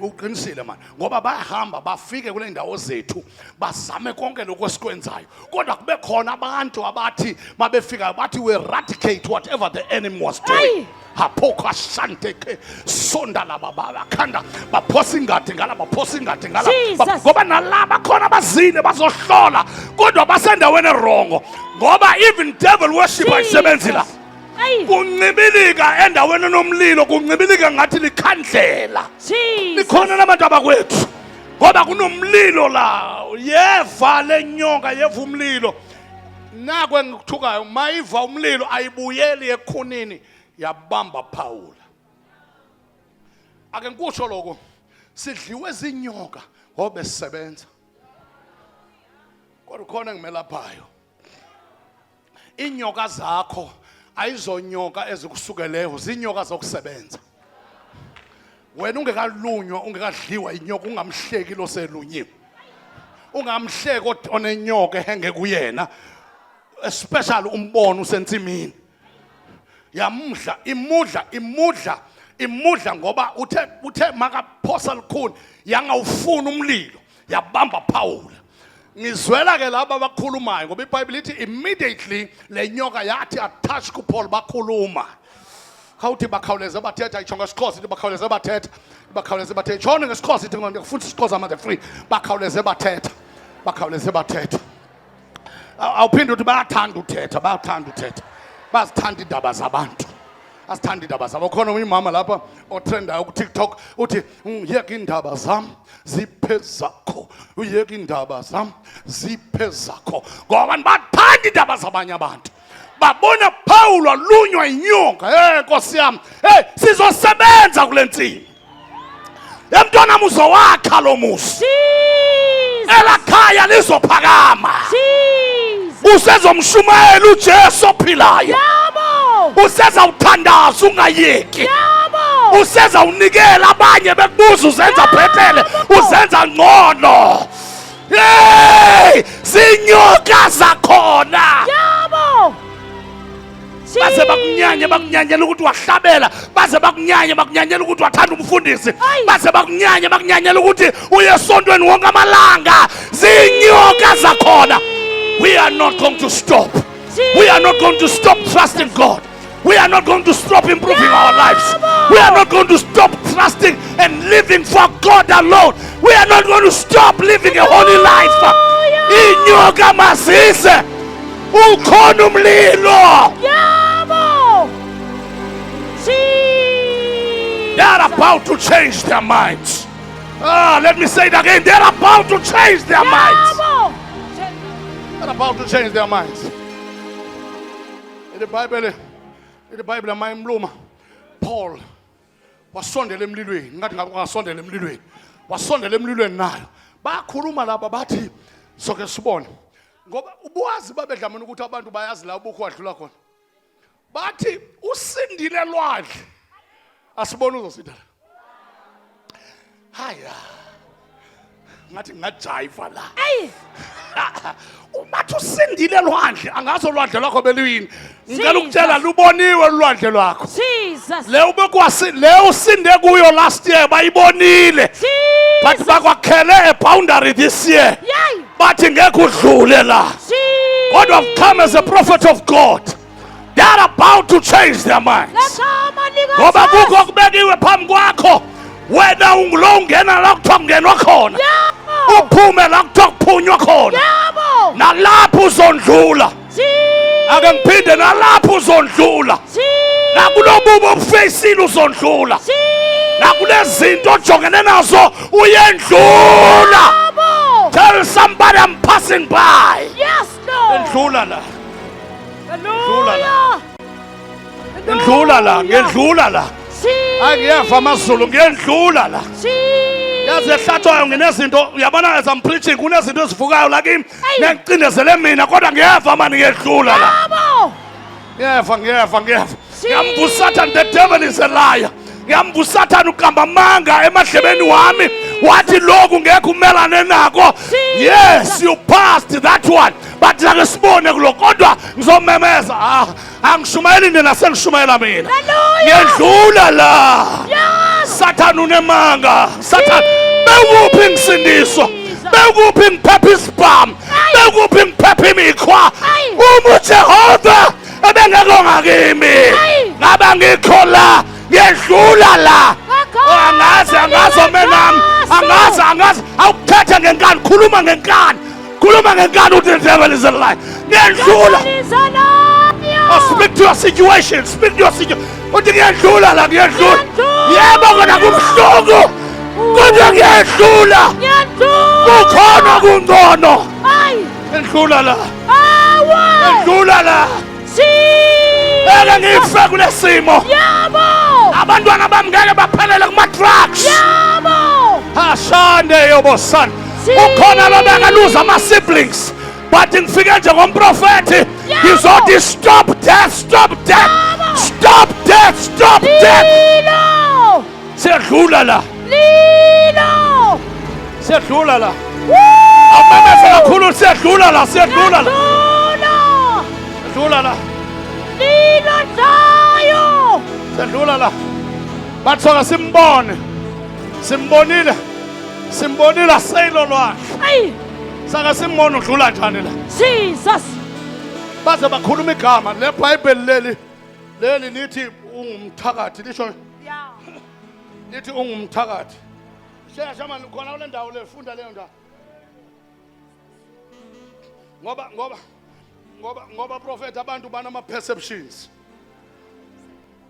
uqinisile man. Ngoba bayahamba bafike kule ndawo zethu, bazame konke lokho esikwenzayo. Kodwa kube khona abantu abathi mabefika bathi we eradicate whatever the enemy was doing. Hapoka shanteke sonda la baba khanda baphosa ingadi ngala ngoba nalaba khona bazile bazohlola kodwa basendaweni erongo ngoba even devil worship ayisebenzi la. Kuncibilika endaweni nomlilo, kuncibilika ngathi likhandlela. Likhona nabantu abakwethu ngoba kunomlilo la, yeva lenyoka, yeva umlilo. Nakwe ngikuthukayo, mayiva umlilo ayibuyeli ekhunini, yabamba Paul. Ake ngikusho lokho, sidliwe izinyoka ngoba sisebenza. Kodwa khona ngimelaphayo, inyoka zakho ayizonyoka ezikusukeleyo, zinyoka zokusebenza. Wena ungekalunywa, ungekadliwa inyoka, ungamhleki lo selunyiwe, ungamhleki onenyoka ehenge kuyena, especially umbono usensimini. Yamudla imudla ngoba uthe makaphosa likhuni yangawufuna umlilo, yabamba Paul. Ngizwela ke laba abakhulumayo ngoba iBhayibheli lithi immediately le nyoka yathi attach ku Paul bakhuluma. Khawuthi bakhawuleze bathetha ichonga isiXhosa, ithi bakhawuleze bathetha tshone ngesiXhosa, ithi ngifundisa isiXhosa manje free, bakhawuleze bathetha. Awuphinde uthi bayathanda uthetha, bazithanda indaba zabantu, asithanda indaba zabo. Khona umama lapha otrendayo ku TikTok uthi yeka indaba zami ziphe zakho, uyeka indaba zami ziphe zakho, ngoba bathanda indaba zabanye abantu. Babona Paul alunywa inyoka. Nkosi yami, sizosebenza kule nsini. Emntwana uzowakha lo muzi, elakhaya lizophakama. Usezomshumayela uJesu ophilayo, usezawuthandaza ungayeki, usezawunikela abanye bekubuza uzenza bhetele, uzenza ngcono. Zinyoka zakhona baze bakunyanyela ukuthi wahlabela, baze bakunyanyela ukuthi wathanda umfundisi, baze bakunyanyela ukuthi uye esontweni wonke amalanga. Zinyoka zakhona. We are not going to stop. We are not going to stop trusting God. We are not going to stop improving our lives. We are not going to stop trusting and living living for God alone. We are not going to stop living a holy life. Inyoka masise. Ukhona umlilo.
Yabo.
They are about to change their minds. Let me say it again. They are about to change their minds. They're about to change their minds. In the Bible, mayimluma Paul wasondela emlilweni, ngathi ngakasondela emlilweni. Wasondela emlilweni nayo. Bakhuluma laba bathi soke sibone. Ngoba ubuwazi babedlamini ukuthi abantu bayazi la ubukho wadlula khona. Bathi usindile elwandle. Asibone uzosinda. Haya. Ngathi ngajiva la.
Hey.
Umathi usindile elwandle, angazo lwandle lwakho belwini. Ngicela ukutshela luboniwe ulwandle lwakho.
Jesus.
Le ubekwasi le usinde kuyo last year bayibonile. But bakwakhele a boundary this year.
Yay.
Bathi ngeke udlule la. God have come as a prophet of God. They are about to change their minds. Ngoba kukho kubekiwe phambi kwakho. Wena ungulo ungena la kuthiwa kungenwa khona. Uphume la kuthiwa kuphunywa khona. Nalapho uzondlula. Ake ngiphinde nalapho uzondlula. Nakulobubo obufacile uzondlula. Nakulezinto ojongene nazo uyendlula. Tell somebody I'm passing by.
Yes, Lord.
Endlula la.
Hallelujah.
Ngedlula la, ngedlula la. Angiyeva amazulu ngiyendlula la. Yazi ehlatshwayo nginezinto uyabona as I'm preaching kunezinto ezivukayo la kimi ngiyacindezele mina kodwa ngiyeva manje ngiyedlula la. Ngiyeva. Ngiyambuza Satan, the devil is a liar. Ngiyambuza Satan uqamba amanga emadlebeni wami wathi lokhu ngeke umelane nako. Yes, you passed that one. But la sibone kulo kodwa ngizomemeza. Angishumayeli nina sengishumayela mina. Ngiyedlula la. Satan unemanga. Satan bewuphi ngisindiso. Bewuphi ngiphepha isibhamu. Bewuphi ngiphepha imikhwa. Uma uJehova ebengekho ngakimi. Ngaba ngikho la. Ngiyedlula la. Angazi menami. Angazi awukhethe ngenkani. Khuluma ngenkani uthi the devil is a lie. Ngiyedlula. Speak to your situation. Uthi ngiyedlula la, ngiyedlula. Yebo kona kubuhlungu. Kodwa ngiyedlula. Kukhona kungcono. Ngiyedlula la. Ngiyedlula la. Eke ngife kule simo. Abantwana bami ngeke baphelele kuma-drugs. Ashande yobosana. Ukhona lo bengaluza ama-siblings. But ngifike njengomprofethi ngizothi stop death. Siyadlula la. Awumemeze kakhulu siyadlula la. Siyadlula la. Bathi soke simbonile seyilo lwakhe. Sake simbone udlula njani la.
Jesus.
Baze bakhuluma igama le Bible leli nithi ungumthakathi lisho lithi ungumthakathi. Shesha manje khona kule ndawo le funda leyo ndawo. Ngoba prophet abantu banama perceptions.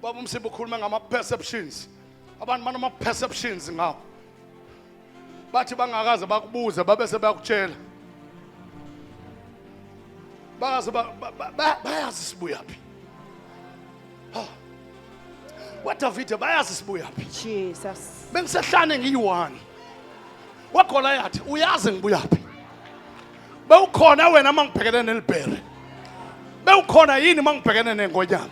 Baba umsibo ukhuluma ngama perceptions. Abantu banama perceptions ngabo. Bathi bangakaze bakubuze babe sebakutshela. Bayazi sibuyaphi. WaDavide bayazi sibuyaphi.
Jesus.
Bengisehlane ngiyi1. WaGoliath uyazi ngibuyaphi. Bewukhona wena mangibhekene nelibhere. Bewukhona yini mangibhekene nengonyama.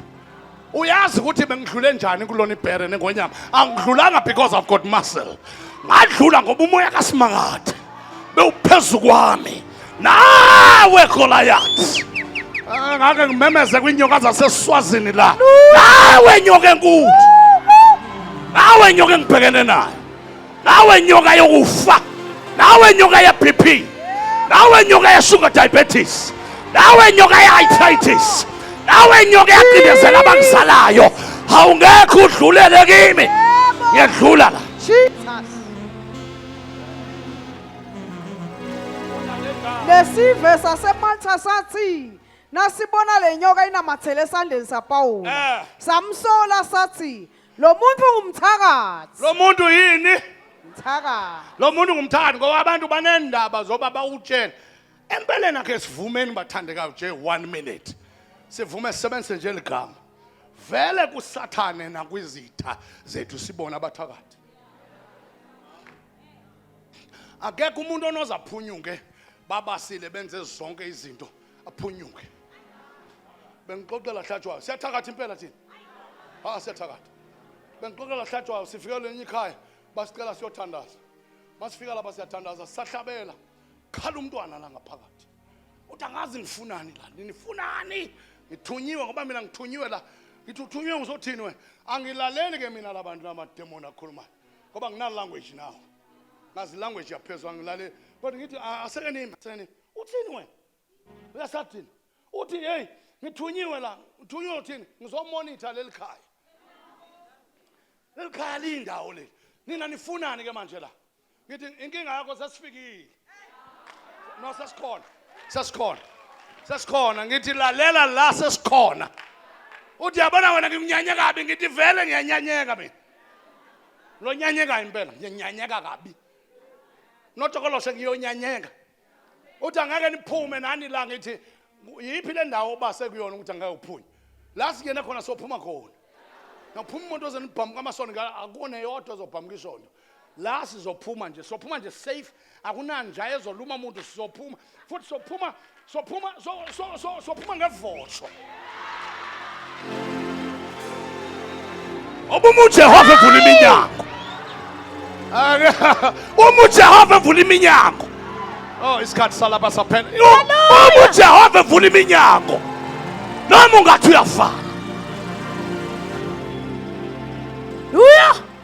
Uyazi ukuthi bengidlule njani kulona ibhere nengonyama. Angidlulanga because I've got muscle. Ngadlula ngoba umoya kaSimakade bewuphezulu kwami. Nawe Goliath. Ngake ngimemeze kwinyoka zaseSwazini la. Nawe nyoka enkulu. Nawe nyoka engibhekene nayo. Nawe nyoka yokufa. Nawe nyoka ye-BP. Nawe nyoka ye-sugar diabetes. Nawe nyoka ye-arthritis. Nawe nyoka yaqindezela abangisalayo. Awungekho udlulele kimi. Ngiyadlula la.
Jesus.
Lesive saseMalta sathi nasibona le nyoka inamathele esandleni saPawulu. Samsola sathi lo muntu ngumthakathi.
Lo muntu yini?
Mthakathi.
Lo muntu ngumthakathi ngoba abantu banendaba zoba bawutshela. Empeleni akhe sivumeni bathandekayo nje 1 minute. Sivume sisebenzise nje ligama. Vele kusathane nakwizitha zethu sibona abathakathi. Akekho umuntu onoza phunyuke babasile benze zonke izinto aphunyuke. Bengixoxela hlatshwayo siyathakatha impela thina. Siyathakatha. Bengixoxela hlatshwayo sifike lenye ikhaya basicela siyothandaza. Masifika lapha siyathandaza sisahlabela. Khala umntwana la ngaphakathi. Uthi angazi ngifunani la. Nifunani? Ngithunyiwe ngoba mina ngithunyiwe la. Ngithi uthunywe uzothini wena? Angilaleli ke mina labantu namademoni akhulumayo. Ngoba ngina language nawo. Ngazi language yaphezulu angilaleli. Kodwa ngithi asekenini? Uthini wena? Uyasathini? Uthi hey ngithunyiwe la. Uthunywe uthini? Ngizomonitor leli khaya. Leli khaya lindawo le. Nina nifunani ke manje la? Ngithi inkinga yakho sesifikile. No sesikhona ngithi lalela la sesikhona. Uthi yabona wena ngimnyanye kabi ngithi vele ngiyanyanyeka mina. Lo nyanyeka impela ngiyanyanyeka kabi. Notokolose ngiyonyanyeka. Uthi angeke niphume nani la ngithi yiphi le ndawo base kuyona ukuthi angeke uphume. La singena khona sophuma khona. Naphuma umuntu ozenibhamuka amasondo akune yodwa ozobhamuka isondo. La sizophuma nje sophuma nje safe akunanja ezoluma umuntu sizophuma futhi sophuma ngevotho. Uma uJehova evula iminyango. Uma uJehova evula iminyango. Oh isikhathi salapha saphela. Uma uJehova evula iminyango. Noma ungathi uyafana.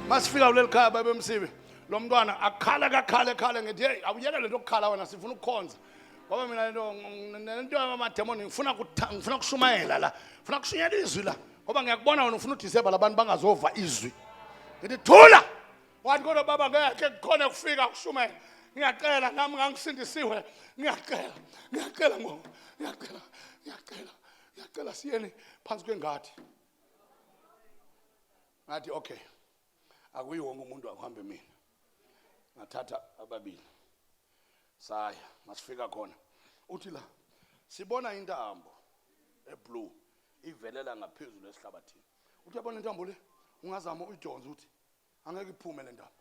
Masifika kuleli khaya babemsibe. Lo mntwana akhala ngithi hey awuyeke lento okukhala wena sifuna ukukhonza. Ngoba mina lento yamademoni ngifuna kushumayela la. Ngifuna kushunyela izwi la. Ngoba ngiyakubona wena ufuna udiseba labantu bangazova izwi. Ngithi thula. Wathi kodwa baba ngeke kukhona kufika kushumayela. Ngiyacela nami ngangisindisiwe. Ngiyacela siyeni phansi kwengadi. Ngathi okay. Akuyi wonke umuntu akuhambe mina. Ngathatha ababili. Saya masifika khona. Uthi la sibona intambo eblue ivelela ngaphezulu esihlabathini. Uthi yabona intambo le ungazama uyijonze uthi angeke iphume le ntambo.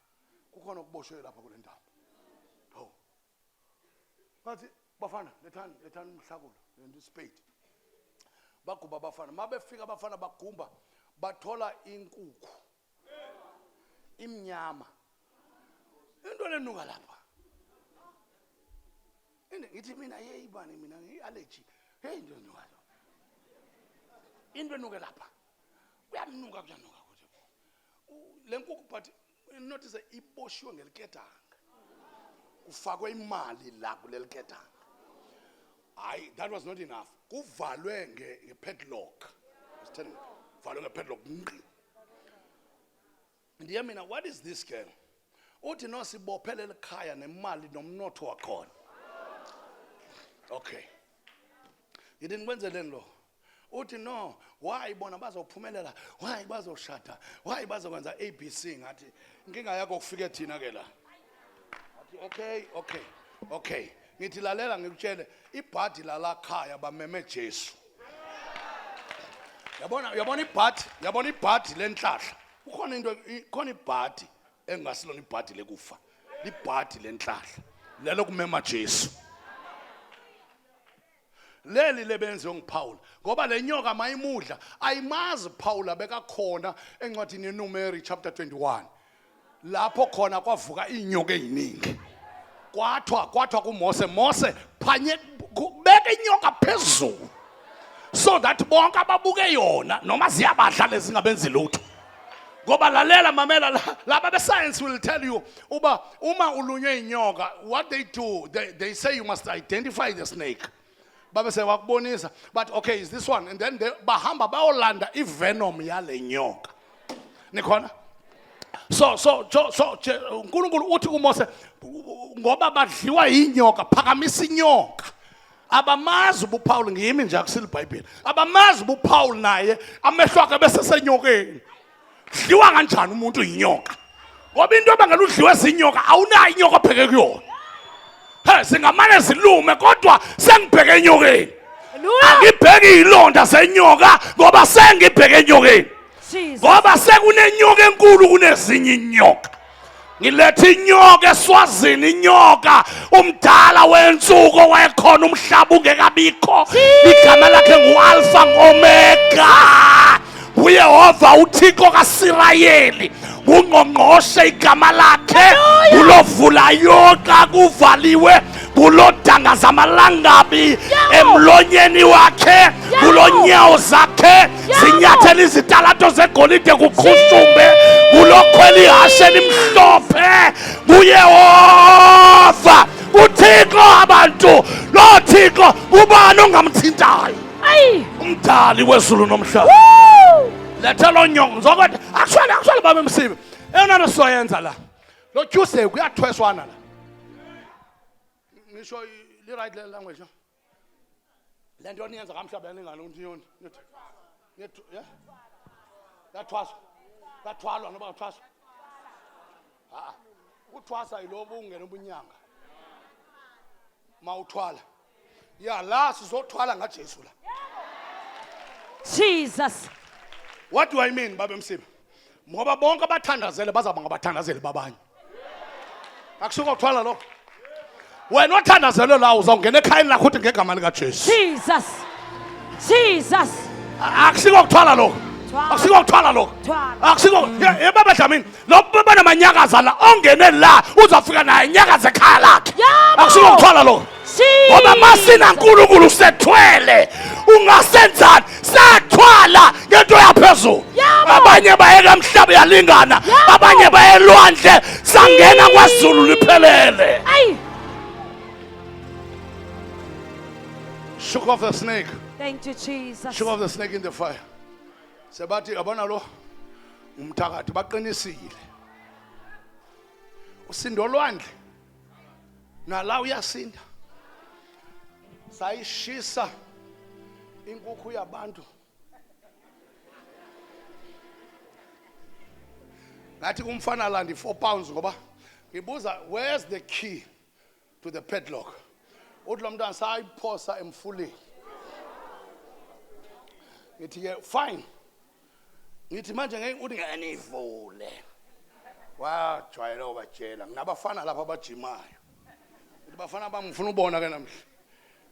Kukhona ukuboshwe lapha kule ntambo. Ho. Bathi bafana lethani umhlakulo lento spade. Baguba abafana mabefika abafana bagumba bathola inkukhu. Imnyama. Into lenuka lapha. Ngithi mina hey bani mina ngiallergy. Hey into lenuka lapha. Into lenuka lapha. Kuyanuka kuthi. Lenkukhu but notice iboshiwe ngeliketanga. Ufakwe imali la kuleleketanga. Hayi that was not enough. Kuvalwe ngepadlock. I was telling you. Valwe ngepadlock ngqi. Ndiye mina what is this girl? Uthi no sibophelele ekhaya nemali nomnotho wakhona. Okay. Yidini kwenzeleni lo? Uthi no, why bona bazophumelela? Why bazoshada? Why bazokwenza ABC ngathi inkinga yakho ukufike thina ke la. Athi okay. Ngithi lalela ngikutshele ibhadi la khaya bameme Jesu. Yabona ibhadi lenhlahla. Ukhona into khona ibhadi engasilona ibhadi lekufa. Ibhadi lenhlahla. Lelo kumema Jesu. Leli lebenze ngiPaul ngoba lenyoka mayimudla ayimazi Paul abekakhona encwadini yeNumeri chapter 21. Lapho khona kwavuka inyoka eziningi. Kwathwa kuMose phanye beka inyoka phezulu. So that bonke ababuke yona noma ziyabadla lezi ngabenzi lutho. Ngoba lalela mamela laba bescience will tell you uba uma ulunywe inyoka what they do they say you must identify the snake. Baba say wakubonisa but okay is this one and then bahamba bayolanda ivenom yale nyoka. Nikhona So uNkulunkulu uthi kuMose ngoba badliwa yinyoka phakamisa inyoka. Abamazi uPaul ngiyimi nje akusile iBhayibheli. Abamazi uPaul naye amehlo akhe bese senyokeni. Dliwa kanjani umuntu yinyoka? Ngoba into abangela udliwe zinyoka awunayo inyoka opheke kuyona. Hey singamane silume kodwa sengibheke enyokeni. Angibheki ilonda senyoka ngoba sengibheke enyokeni. Ngoba sekunenyoka enkulu kunezinye inyoka. Ngilethe inyoka eSwazini, inyoka umdala wensuku owayekhona umhlaba ungekabikho. Igama lakhe nguAlpha ngoOmega. uYehova uThixo kaSirayeli ungqongqoshe igama lakhe kulovula yonke kuvaliwe kulodangaza amalangabi emlonyeni wakhe kulonyawo zakhe sinyathela izitalato zegolide kukhusumbe kulokhwela ihashe elimhlophe uYehova uThixo abantu lo Thixo ubani ongamthintayo umdali wezulu nomhlaba. Letha lo nyongo ngizokwenza actually baba Msibi eyona nto sizoyenza la lo Tuesday kuyathweswana la ngisho li right language le nto niyenza kamhlabeni ngalo ukuthi yoni yethu yathwalwa noba uthwaswa uthwasa yilobo ungena ubunyanga mawuthwala ya la sizothwala ngaJesu la.
Jesus.
What do I mean baba Msibi? Ngoba bonke abathandazele bazaba ngabathandazeli babanye. Akusuka uthwala lo. Wena othandazele la uzawungena ekhayeni lakho uthi ngegama lika Jesu.
Jesus. Jesus.
Akusuka ukuthwala lo. Akusuka ukuthwala lo. Akusuka baba Dlamini lo baba namanyakaza la ongene la uzafika naye nyakaza ekhaya lakhe. Akusuka ukuthwala lo. Ngoba masina uNkulunkulu sethwele ungasenzani sathwala ngento yaphezulu. Abanye bayeka emhlaba yalingana abanye bayelwandle sangena kwaZulu liphelele. Shook off the snake.
Thank you, Jesus.
Shook off the snake in the fire. Sebathi abona lo umthakathi baqinisile. Usindo lwandle nala uyasinda. Sayishisa inkukhu yabantu. Ngathi kumfana landi 4 pounds ngoba ngibuza where's the key to the padlock. Uthi lo mntwana sayiphosa emfuleni. Ngithi ke fine. Ngithi manje ngeke uthi nganivule. Wajwayela ubatshela nginabafana lapha abajimayo. Ngithi bafana bamfuna ubona ke namhla.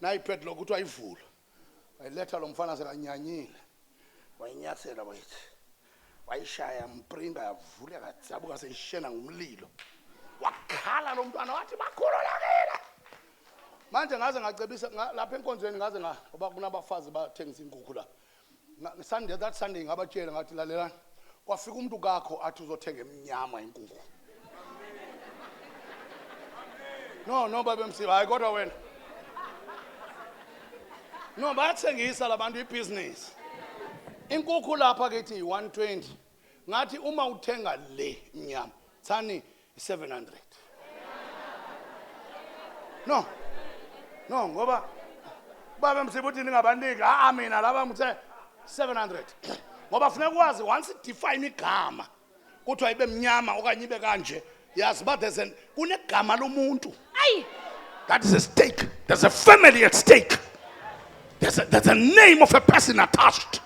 Nayi padlock uthi ayivula. Wayiletha lo mfana sekanyanyile. Wayinyathela wayithi. Wayishaya mpringa yavule kazabuka seyishena ngumlilo. Wakhala lo mntwana wathi bakhululakile. Manje ngaze ngacebisa lapha enkonzweni ngaze ngoba kunabafazi bathengisa inkukhu la. Sunday that Sunday ngabatshela ngathi lalelani. Kwafika umuntu kakho athi uzothenga emnyama inkukhu. No baba Msibi hayi kodwa wena. No bayathengisa labantu ibusiness. Inkukhu lapha ke ithi 120. Ngathi uma uthenga le inyama thani 700. No ngoba baba Msibi uthi ningabanika mina laba ngithe 700. Ngoba funeka ukwazi once define igama kuthiwa ibe mnyama okanye ibe kanje yazi but there's kunegama lomuntu. That is a stake. There's a family at stake. There's a name of a person attached.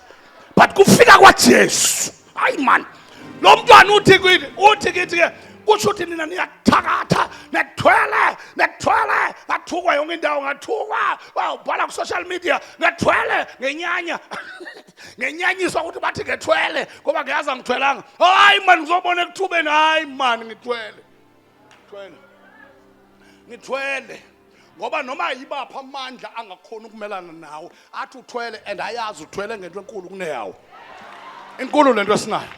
But kufika kwaJesu hayi man lo mntwana uthi kithi ke kusho ukuthi nina niyathakatha nethwele ngathukwa yonke indawo ngathukwa ubhala ku social media ngethwele ngenyanya ngenyanyiswa ukuthi bathi ngethwele ngoba ngiyaza ngithwelanga hayi man ngizobona ekuthubeni hayi man ngithwele ngoba noma yibapha amandla angakhona ukumelana nawo athi uthwele and ayazi uthwele ngento enkulu kuneyawo enkulu lento esinayo.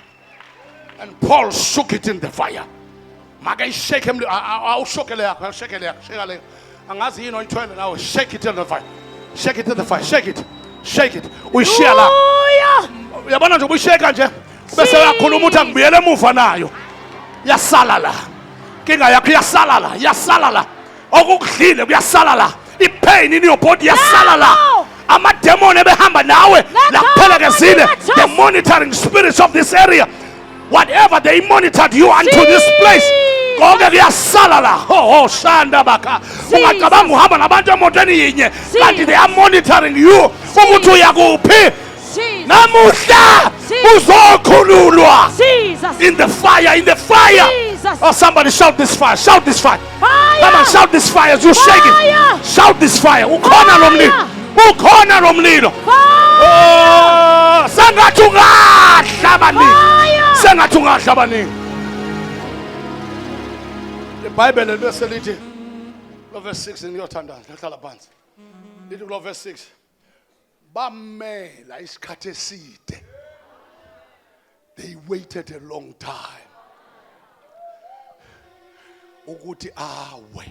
And Paul shook it in the fire. Maka shake him awushokele yakho shekele angazi yini oyithwele nawe shake it in the fire. Shake it in the fire. Shake it uyishaya la. Uyabona nje ubuyisheka nje bese uyakhuluma uthi angibuyele emuva nayo yasalala. Inkinga yakho yasalala, yasalala. Okukudlile kuyasalala. I-pain in your body yasalala. Amademon ebehamba nawe laphelekezile. The monitoring spirits of this area, whatever they monitored you unto this place, konke kuyasalala. Oh shanda baka. Ungacabanga uhamba nabantu emotweni yinye kanti they are monitoring you ukuthi uya kuphi. Namuhla uzokhululwa in the fire, in the fire. Oh, somebody shout this fire, shout this fire. Come on, shout this fire as you shake it. Shout this fire. Ukhona lo mlilo. Ukhona lo mlilo. Oh, sengathi ungahla baningi. Sengathi ungahla baningi. The Bible bese lithi lo verse 6 ngiyothandana hlala phansi. Lithi lo verse 6. Bamela isikhathi eside. They waited a long time. Ukuthi awe.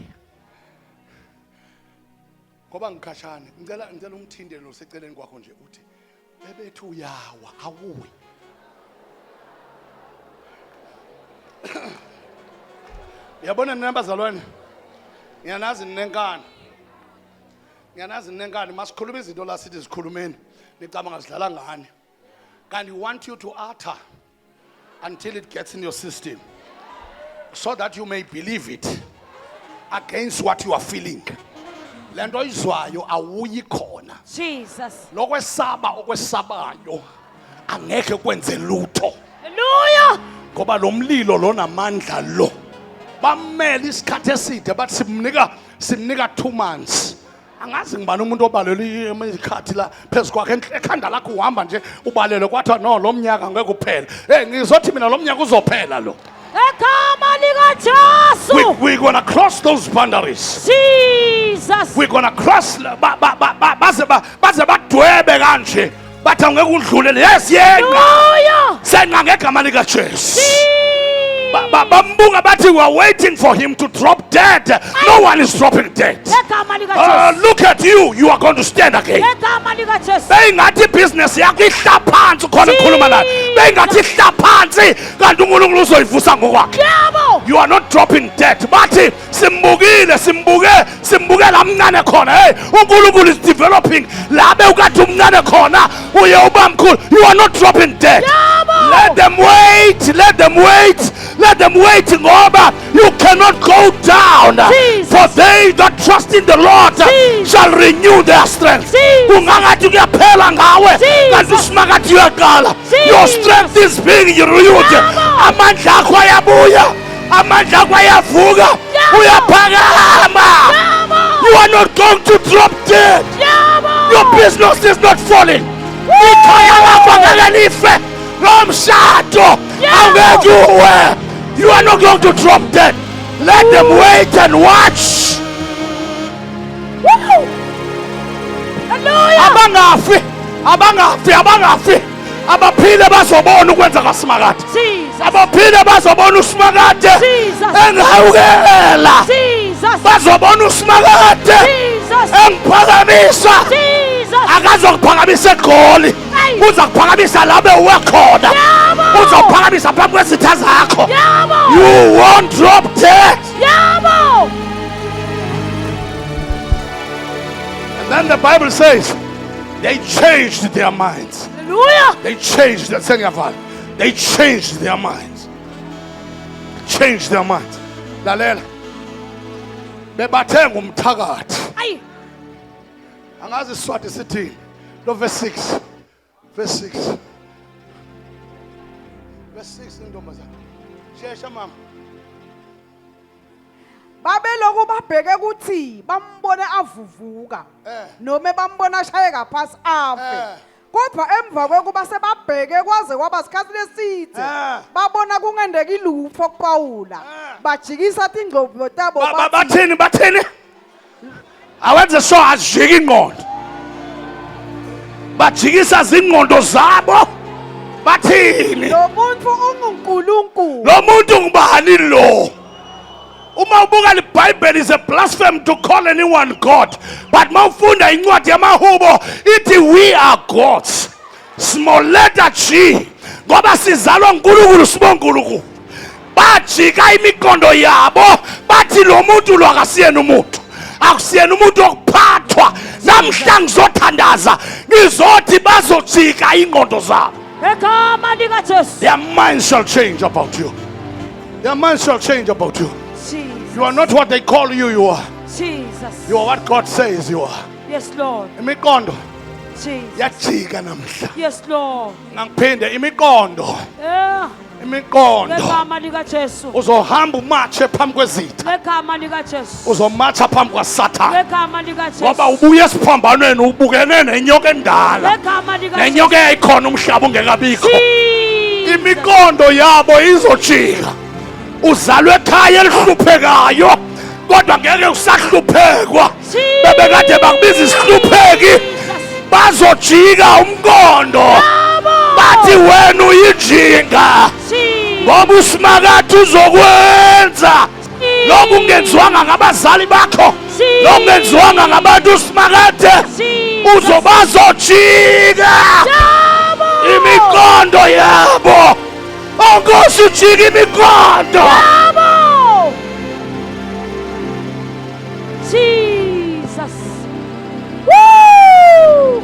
Ngoba ngikhashana, ngicela umthindele lo seceleni kwakho nje uthi bebethu uyawa awuwe. Yabona ninabazalwane. Ngiyanazi ninenkani. Ngiyanazi ninenkani masikhuluma izinto la sithi zikhulumeni. Nicabanga sidlala ngani. And we want you to utter until it gets in your system, so that you may believe it against what you are feeling. Lento izwayo awuyi khona.
Jesus.
Lokwesaba okwesabayo angeke kwenze lutho.
Hallelujah.
Ngoba lo mlilo lo namandla lo. Bamela isikhathi eside bathi simnika 2 months. Angazi ngibani umuntu obalele isikhathi la phezulu kwakhe ekhanda lakho uhamba nje ubalele kwathi no lo mnyaka ngeke uphele. Ngizothi mina lo mnyaka uzophela lo.
Egama lika Jesu.
We're going to cross those boundaries.
Jesus.
We're going to cross baze badwebe kanje. Bathi angeke udlule. Yes,
Hallelujah.
senqa ngegama lika Jesu. Bambuka bathi we are waiting for him to drop dead. No one is dropping dead.
Egama lika Jesu.
Look at you. You are going to stand again.
Egama lika Jesu.
Beyingathi business yakho ihla phansi khona ukukhuluma nayo. Beyingathi ihla phansi kanti uNkulunkulu uzoyivusa ngokwakhe.
Yebo.
You are not dropping dead. Bathi simbuke la mncane khona. Hey, uNkulunkulu is developing. Labe ukathi umncane khona uye ubamkhulu. You are not dropping dead.
Yebo.
Let them wait. Let them wait. Let them wait, ngoba you cannot go down.
Jesus.
For they that trust in the Lord shall renew their strength. Ungangathi kuyaphela ngawe kanti usimakathi uyaqala. Your strength is being renewed. Amandla akho ayabuya. Amandla akho ayavuka. Uyaphakama. You are not going to drop dead. Your business is not falling. Ikhaya lakho ngeke life. Lo mshado angeke uwe. You are not going to drop dead. Let them wait and watch.
Woo. Hallelujah.
Abangafi. Abaphile bazobona ukwenza kaSimakade.
Jesus.
Abaphile bazobona uSimakade. Engihawukela.
Jesus.
Bazobona uSimakade.
Jesus.
Engiphakamisa.
Jesus.
Akazokuphakamisa eGoli. Uza kuphakamisa la bewe khona. Uzophakamisa phambi kwezitha zakho. You won't drop dead. And then the Bible says they changed their minds.
Hallelujah.
They changed They changed their minds. Changed their minds. Lalela. Bebathe ngumthakathi.
Ay.
Angazi iswati sithini. Lo verse 6. Verse 6. Verse 6 intombazana. Shesha mama.
Babeloku babheke kuthi bambone avuvuka noma bambona ashayeka phansi afe. Kodwa emva kwekuba sebabheke kwaze kwaba isikhathi leside babona kungendeki lutho kuPawula bajikisa ingqondo tabo
bathini awenze so ajike ingqondo bajikisa izingqondo zabo bathini
lo muntu unguNkulunkulu
lo muntu ngubani lo uma ubuka iBhayibheli is a blasphemy to call anyone God, but mawufunda incwadi yamahubo ithi we are gods, small letter G, ngoba sizalwa uNkulunkulu sibonkulunkulu. bajika imiqondo yabo bathi lo muntu lo akasiyena umuntu, akusiyena umuntu okuphathwa. Namhla ngizothandaza ngizothi bazojika ingqondo zabo.
Egama likaJesu.
Their minds shall change about you. Their minds shall change about you.
Jesus.
You are not what they call you, you are.
Jesus.
You are what God says you are.
Yes, Lord.
Imiqondo
Jesus.
yajika namhla.
Yes, Lord.
Nangiphinde imiqondo.
Yeah.
Imiqondo.
Egama likaJesu.
Uzohamba umache phambi kwezitha.
Egama likaJesu.
Uzomacha phambi kwaSathane.
Egama likaJesu.
Ngoba ubuye esiphambanweni ubukene nenyoka endala.
Egama likaJesu.
Nenyoka eyayikhona umhlaba ungekabikho.
Jesus.
Imiqondo yabo izojika. Uzalwe ekhaya elihluphekayo kodwa ngeke usahluphekwa. Bebekade bakubiza isihlupheki. Bazojika umqondo. Bathi wena uyinjinga. Ngoba usimakade uzokwenza lokhu ungenziwanga ngabazali bakho, lokhu ungenziwanga ngabantu usimakade, uzobazojika imiqondo yabo. Onkosi ujika imiqondo.
Jesus. Woo!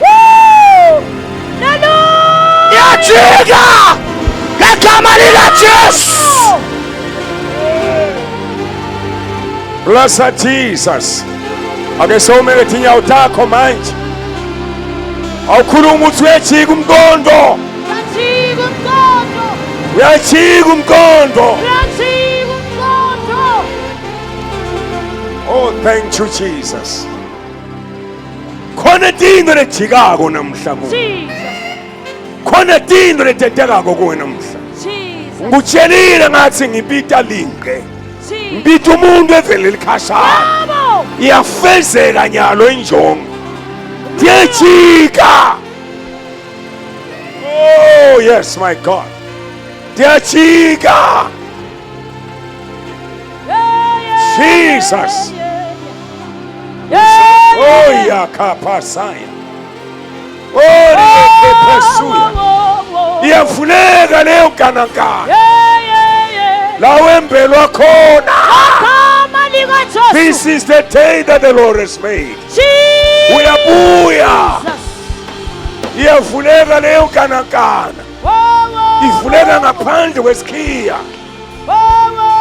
Woo! Hallelujah!
Yajika ngegama likaJesu.
Blessed Jesus. Ake sowumeke tinyawo takho manje. Awukhuluma uthi uyajika umqondo.
Yajika umqondo.
Uyajika umqondo.
Yajika umqondo.
Oh, thank you Jesus. Khona tinto lejikako namhla kuwe.
Jesus.
Khona tinto letetekako kuwe namhla.
Jesus.
Ngikutshelile ngathi ngipita linge.
Jesus.
Ngipita umuntu evele likhashana.
Bravo!
Iyafezeka nyalo injongo. Diyajika. Oh yes my God. Diyajika.
Yeah, yeah,
Jesus.
yeah, yeah.
Oh
Yeah,
yakapasaya. Oh nikepesuya. Iyafuneka leyo kanakana.
yeah, yeah, yeah.
Lawembelwa khona.
Egama likaJesu.
This is the day that the Lord has made.
Jesus.
Uyabuya. Iyafuneka leyo kanakana. Ifuneka ngaphandle kwesikhiya.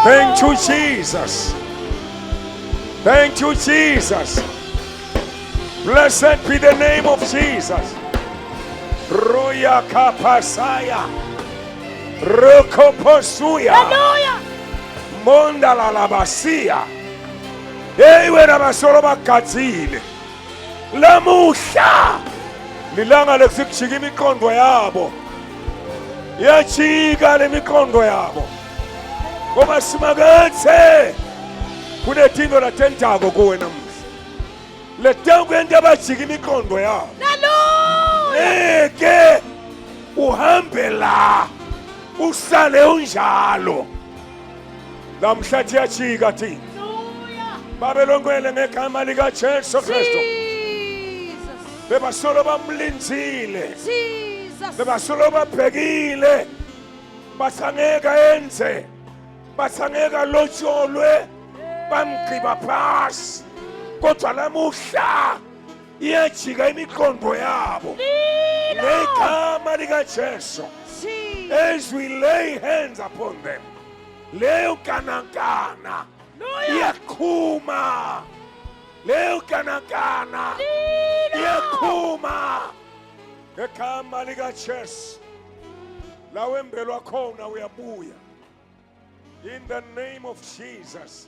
Thank you Jesus. Thank you Jesus. Blessed be the name of Jesus. Roya kapasaya. Rokoposuya.
Hallelujah.
Monda la labasia. Hey wena basolo bagadzile. Lamuhla. Lilanga lekusijika imiqondo yabo. Yajika lemiqondo yabo. Ngoba simakathe kunetinto latentako kuwe namuhla. Letankwenta abajika imiqondo yabo.
Hallelujah.
Ngeke uhambe la usale unjalo. Namhla thiyajika thina. Babelongwele ngegama likaJesu Kristu.
Jesus.
Bebasolo bamlinzile.
Jesus.
Bebasolo babhekile. Bathangeka enze. Bathangeka lotsholwe. Bamgqiba phasi. Kodwa lamuhla iyajika imiqondo yabo. Ngegama likaJesu.
Jesus.
As we lay hands upon them. Leyo kanakana. Iyaqhuma. Leyo kanakana. Iyaqhuma. Ngegama likaJesu. Lawembelwa khona uyabuya. In the name of Jesus.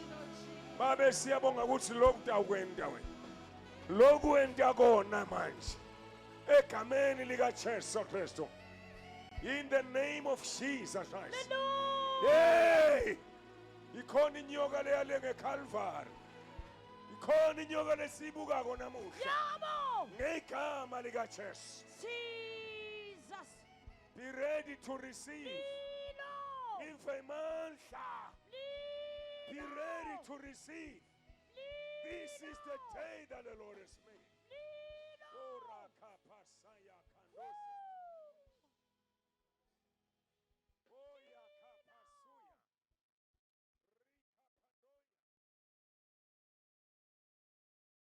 Babe siyabonga ukuthi lokhu awukwenta wena. Lokhu wenta kona manje. Egameni likaJesu Kristu. In the name of Jesus Christ. Hey! Ikhona inyoka leyale ngeCalvary. Ikhona inyoka lesibukako namuhla. Ngegama likaJesu.
Jesus.
Be ready to receive. Infamandla. Be ready to receive. This is the day that the Lord has made.